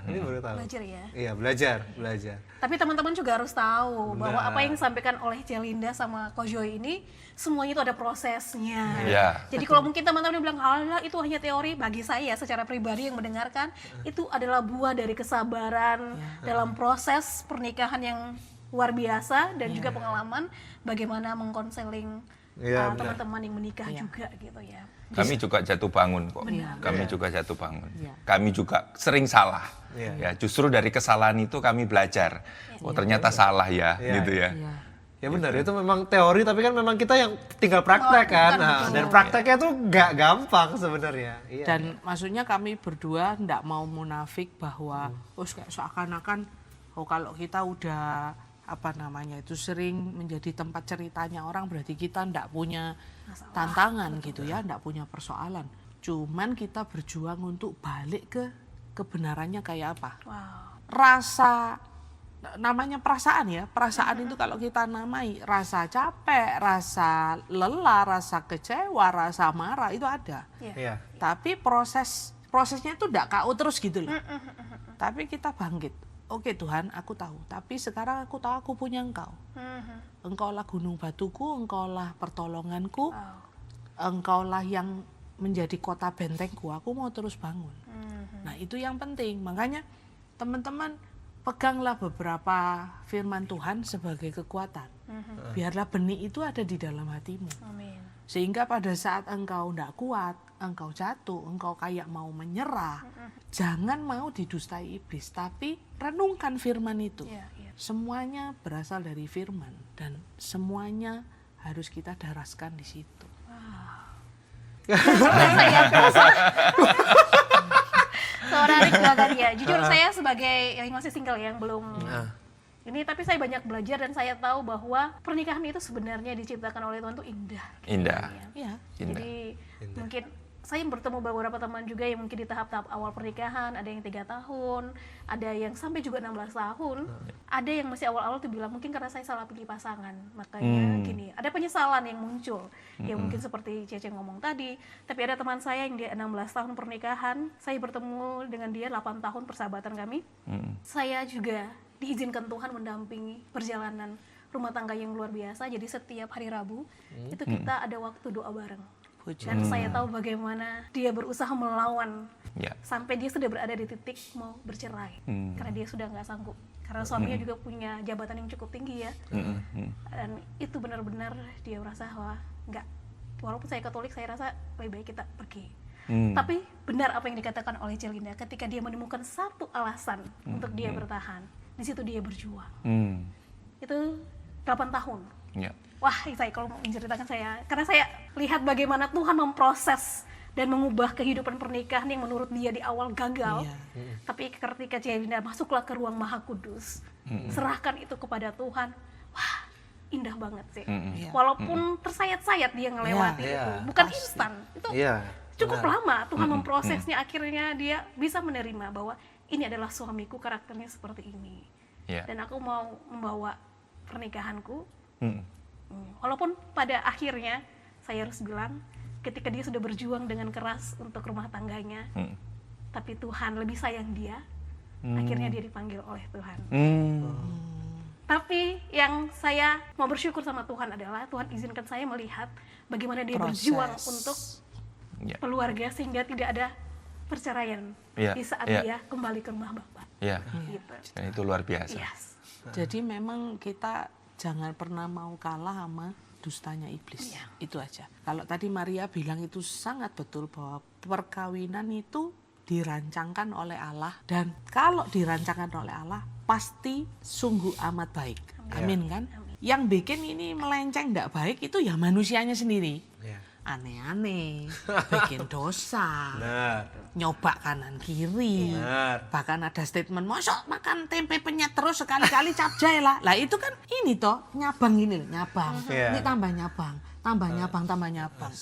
Ini baru tahu. Belajar ya. Iya, belajar. Tapi teman-teman juga harus tahu bahwa apa yang disampaikan oleh Celinda sama Ko Joy ini semuanya itu ada prosesnya. Jadi kalau mungkin teman-teman bilang halah itu hanya teori, bagi saya secara pribadi yang mendengarkan itu adalah buah dari kesabaran dalam proses pernikahan yang luar biasa dan juga pengalaman bagaimana mengkonseling teman-teman yang menikah juga gitu ya. Kami juga jatuh bangun kok. Kami juga jatuh bangun. Kami juga sering salah. Ya, justru dari kesalahan itu kami belajar. Oh, ternyata salah ya, gitu ya. Ya benar, itu memang teori tapi kan memang kita yang tinggal praktek kan. Nah, dan prakteknya tuh nggak gampang sebenarnya. Dan maksudnya kami berdua ndak mau munafik bahwa kayak seakan-akan kalau kita udah apa namanya itu sering menjadi tempat ceritanya orang berarti kita ndak punya tantangan gitu ya, ndak punya persoalan. Cuman kita berjuang untuk balik ke kebenarannya kayak apa. Wow. Rasa, namanya perasaan ya, perasaan itu kalau kita namai rasa capek, rasa lelah, rasa kecewa, rasa marah itu ada. Iya. Tapi prosesnya itu enggak KO terus gitu loh. Tapi kita bangkit. Oke Tuhan, aku tahu. Tapi sekarang aku tahu aku punya Engkau. Engkaulah gunung batuku, Engkaulah pertolonganku, Engkaulah yang menjadi kota bentengku. Aku mau terus bangun. Nah itu yang penting. Makanya teman-teman peganglah beberapa firman Tuhan sebagai kekuatan. Biarlah benih itu ada di dalam hatimu. Amin. Sehingga pada saat engkau tidak kuat, engkau jatuh, engkau kayak mau menyerah, jangan mau didustai iblis, tapi renungkan firman itu. Semuanya berasal dari firman dan semuanya harus kita daraskan di situ. Menarik banget ya. Jujur saya sebagai yang masih single yang belum ini, tapi saya banyak belajar dan saya tahu bahwa pernikahan itu sebenarnya diciptakan oleh Tuhan itu indah. Indah. Iya. Jadi mungkin saya bertemu beberapa teman juga yang mungkin di tahap-tahap awal pernikahan, ada yang 3 tahun, ada yang sampai juga 16 tahun, ada yang masih awal-awal tuh bilang mungkin karena saya salah pilih pasangan, makanya gini, ada penyesalan yang muncul, ya mungkin seperti Cece ngomong tadi, tapi ada teman saya yang dia 16 tahun pernikahan, saya bertemu dengan dia 8 tahun persahabatan kami, saya juga diizinkan Tuhan mendampingi perjalanan rumah tangga yang luar biasa, jadi setiap hari Rabu itu kita ada waktu doa bareng. Dan saya tahu bagaimana dia berusaha melawan sampai dia sudah berada di titik mau bercerai karena dia sudah nggak sanggup, karena suaminya juga punya jabatan yang cukup tinggi ya, dan itu benar-benar dia merasa wah nggak, walaupun saya Katolik saya rasa lebih baik kita pergi. Tapi benar apa yang dikatakan oleh Celinda, ketika dia menemukan satu alasan untuk dia bertahan, di situ dia berjuang. Itu 8 tahun. Wah, saya kalau mau menceritakan saya, karena saya lihat bagaimana Tuhan memproses dan mengubah kehidupan pernikahan yang menurut dia di awal gagal. Tapi ketika Celinda masuklah ke ruang Maha Kudus, serahkan itu kepada Tuhan, wah indah banget sih. Walaupun tersayat-sayat dia ngelewati itu, bukan instan, itu cukup lama Tuhan memprosesnya, akhirnya dia bisa menerima bahwa ini adalah suamiku, karakternya seperti ini. Dan aku mau membawa pernikahanku. Walaupun pada akhirnya saya harus bilang ketika dia sudah berjuang dengan keras untuk rumah tangganya, tapi Tuhan lebih sayang dia, akhirnya dia dipanggil oleh Tuhan. Tapi yang saya mau bersyukur sama Tuhan adalah Tuhan izinkan saya melihat bagaimana dia berjuang untuk keluarga sehingga tidak ada perceraian di saat dia kembali ke rumah Bapa. Gitu. Dan itu luar biasa. Jadi memang kita jangan pernah mau kalah sama dustanya iblis. Itu aja. Kalau tadi Maria bilang itu sangat betul bahwa perkawinan itu dirancangkan oleh Allah, dan kalau dirancangkan oleh Allah pasti sungguh amat baik. Amin kan? Yang bikin ini melenceng tidak baik itu ya manusianya sendiri. Aneh-aneh, bikin dosa, nyoba kanan kiri, bahkan ada statement, masa makan tempe penyet terus sekali-kali capjay lah. Lah itu kan ini toh, nyabang ini, nyabang, ini tambah nyabang, tambah nyabang, tambah nyabang.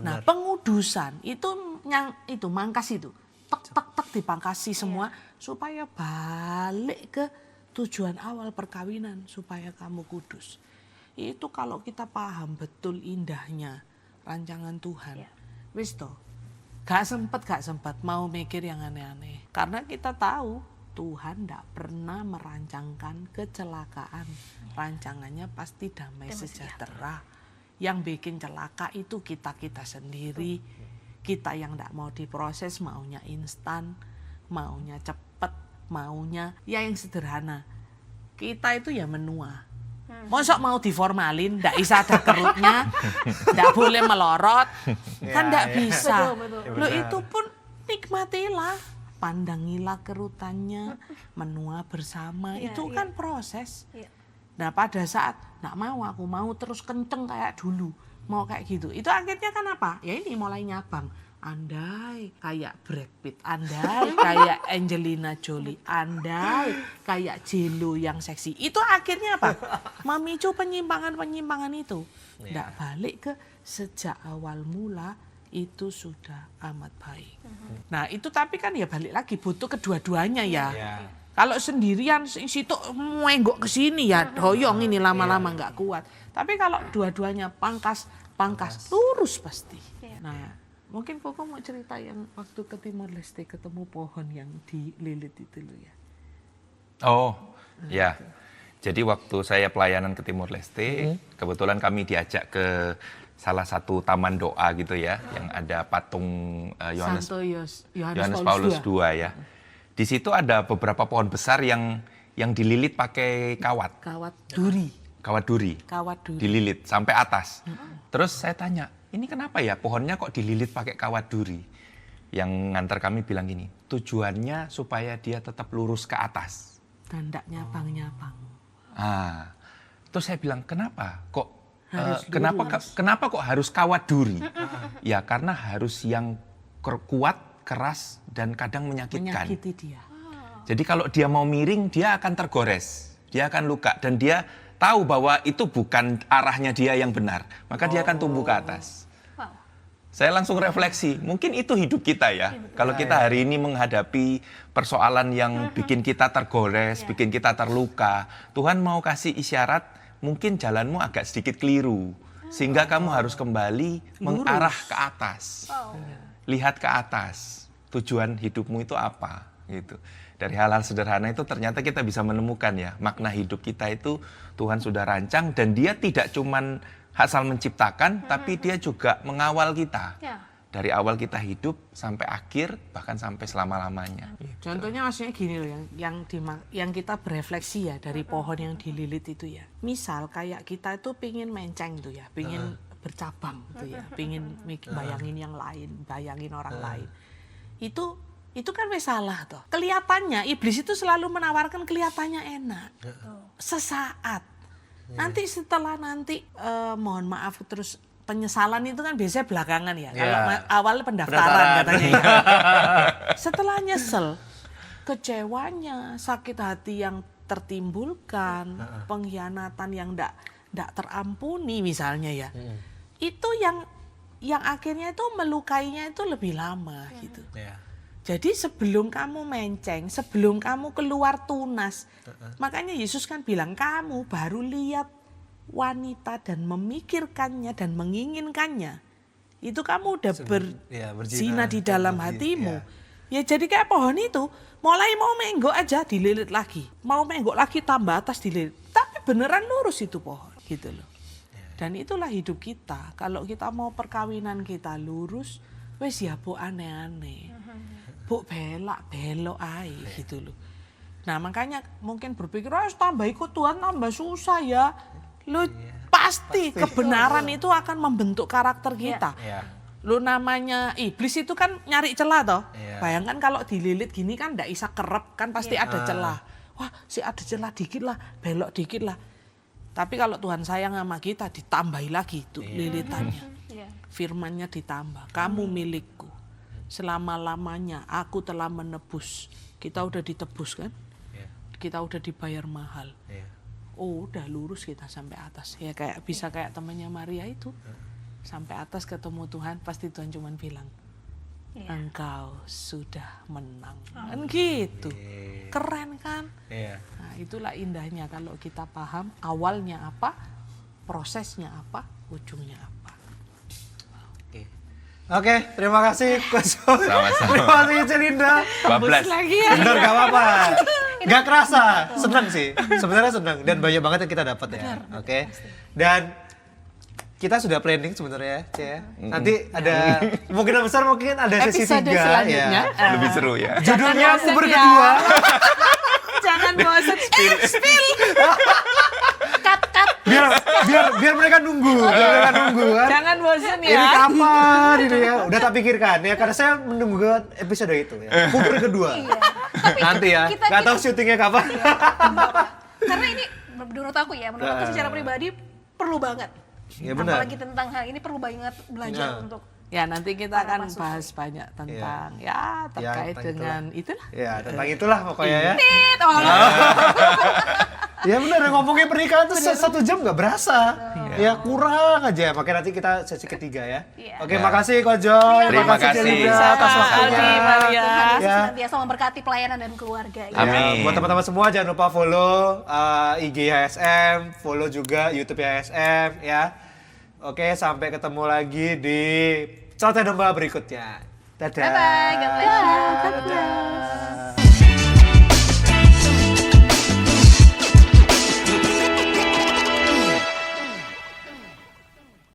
Nah pengudusan itu yang itu mangkas itu, tek dipangkasi semua supaya balik ke tujuan awal perkawinan, supaya kamu kudus. Itu kalau kita paham betul indahnya rancangan Tuhan, wis toh, gak sempet mau mikir yang aneh-aneh, karena kita tahu Tuhan tidak pernah merancangkan kecelakaan, rancangannya pasti damai sejahtera. Yang bikin celaka itu kita sendiri, kita yang tidak mau diproses, maunya instan, maunya cepet, maunya ya yang sederhana. Kita itu ya menua. Mosok mau diformalin, ndak bisa ada kerutnya, ndak boleh melorot, kan ndak bisa. Lo itu pun nikmatilah, pandangilah kerutannya, menua bersama, itu kan proses. Nah pada saat ndak mau, aku mau terus kenceng kayak dulu, mau kayak gitu, itu akhirnya kan apa? Ya ini mulai nyabang. Andai kayak Brad Pitt, andai kayak Angelina Jolie, andai kayak J.Lo yang seksi. Itu akhirnya apa? Memicu penyimpangan itu. Nggak balik ke sejak awal mula itu sudah amat baik. Nah itu tapi kan ya balik lagi butuh kedua-duanya ya. Kalau sendirian situ menggok ke sini ya doyong ini lama-lama nggak kuat. Tapi kalau dua-duanya pangkas lurus pasti. Nah mungkin Koko mau cerita yang waktu ke Timor Leste ketemu pohon yang dililit itu loh ya. Oh ya. Jadi waktu saya pelayanan ke Timor Leste, kebetulan kami diajak ke salah satu taman doa gitu ya, yang ada patung Yohanes Paulus II ya. Di situ ada beberapa pohon besar yang dililit pakai kawat. Kawat duri. Dililit sampai atas. Terus saya tanya, ini kenapa ya pohonnya kok dililit pakai kawat duri? Yang ngantar kami bilang gini, tujuannya supaya dia tetap lurus ke atas. Dan ndak nyapang-nyapang. Terus saya bilang kenapa kok kenapa kok harus kawat duri? Ya karena harus yang kuat, keras dan kadang menyakitkan. Menyakiti dia. Jadi kalau dia mau miring dia akan tergores, dia akan luka dan dia tahu bahwa itu bukan arahnya dia yang benar, maka dia akan tumbuh ke atas. Saya langsung refleksi, mungkin itu hidup kita ya. Kalau kita hari ini menghadapi persoalan yang bikin kita tergores, bikin kita terluka, Tuhan mau kasih isyarat, mungkin jalanmu agak sedikit keliru. Sehingga kamu harus kembali mengarah ke atas. Lihat ke atas, tujuan hidupmu itu apa gitu. Dari hal-hal sederhana itu ternyata kita bisa menemukan ya, makna hidup kita itu Tuhan sudah rancang dan dia tidak cuman asal menciptakan, tapi dia juga mengawal kita. Dari awal kita hidup sampai akhir, bahkan sampai selama-lamanya. Contohnya maksudnya gini loh, yang kita berefleksi ya dari pohon yang dililit itu ya. Misal kayak kita itu pingin menceng tuh ya, pingin bercabang tuh ya, pingin bayangin yang lain, bayangin orang lain. Itu kan wes salah toh. Kelihatannya iblis itu selalu menawarkan kelihatannya enak. Sesaat. Nanti setelah mohon maaf terus penyesalan itu kan biasanya belakangan ya. Kalau awal pendaftaran katanya ya. Setelah nyesel, kecewanya, sakit hati yang tertimbulkan, pengkhianatan yang ndak terampuni misalnya ya. Itu yang akhirnya itu melukainya itu lebih lama gitu. Jadi sebelum kamu menceng, sebelum kamu keluar tunas, makanya Yesus kan bilang kamu baru lihat wanita dan memikirkannya dan menginginkannya. Itu kamu udah berzina di dalam hatimu. Ya jadi kayak pohon itu, mulai mau menggok aja dililit lagi. Mau menggok lagi tambah atas dililit. Tapi beneran lurus itu pohon gitu loh. Dan itulah hidup kita. Kalau kita mau perkawinan kita lurus, wes ya bu aneh-aneh. Bu belok aja gitu loh. Nah makanya mungkin berpikir, tambah ikut Tuhan tambah susah ya. Lo pasti kebenaran itu akan membentuk karakter kita. Lo namanya iblis itu kan nyari celah toh. Bayangkan kalau dililit gini kan ndak bisa kerep, kan pasti ada celah. Wah ada celah dikit lah, belok dikit lah. Tapi kalau Tuhan sayang sama kita ditambahi lagi itu lilitannya. Firman-Nya ditambah, kamu milikku. Selama-lamanya aku telah menebus. Kita udah ditebus kan? Kita udah dibayar mahal. Oh udah lurus kita sampai atas. Ya bisa kayak temannya Maria itu. Sampai atas ketemu Tuhan, pasti Tuhan cuma bilang, engkau sudah menang. Kan gitu. Keren kan? Nah itulah indahnya kalau kita paham awalnya apa, prosesnya apa, ujungnya apa. Oke, terima kasih Coach. Sama-sama. Terima kasih Celinda. Bablas lagi ya. Bener, gak apa-apa. Gak kerasa, senang sih. Sebenarnya senang dan banyak banget yang kita dapat ya. Oke. Dan kita sudah planning sebenarnya, ya. Nanti ada kemungkinan besar mungkin ada sesi 3 selanjutnya. ya. Lebih seru ya. Judulnya Puber kedua. Jangan bosan. Spill. Cut. Biar mereka nunggu, kan. Jangan bosan ya. Ini kapan ini ya? Udah tak pikirkan ya, karena saya menunggu episode itu ya. Puber kedua. Nanti ya. Gak tahu syutingnya kapan. Karena ini menurut aku secara pribadi perlu banget. Ya benar. Apalagi tentang hal ini perlu banget belajar untuk ya nanti kita akan bahas banyak tentang terkait dengan itulah. Ya, tentang itulah pokoknya ya. Ya benar, ngomongin pernikahan tuh 1 jam nggak berasa. Ya kurang aja, makanya nanti kita sesi ketiga ya. Iya. Oke, makasih Ko Joy. Terima Makasih kasih. Celibra atas waktunya. Aldi, Maria. Tuhan Yesus Ya. senantiasa memberkati pelayanan dan keluarga. Ya. Amin. Buat teman-teman semua jangan lupa follow IG HSM, follow juga YouTube HSM ya. Oke, sampai ketemu lagi di Celoteh Domba berikutnya. Dadah. Bye-bye, God bless you. Dadah.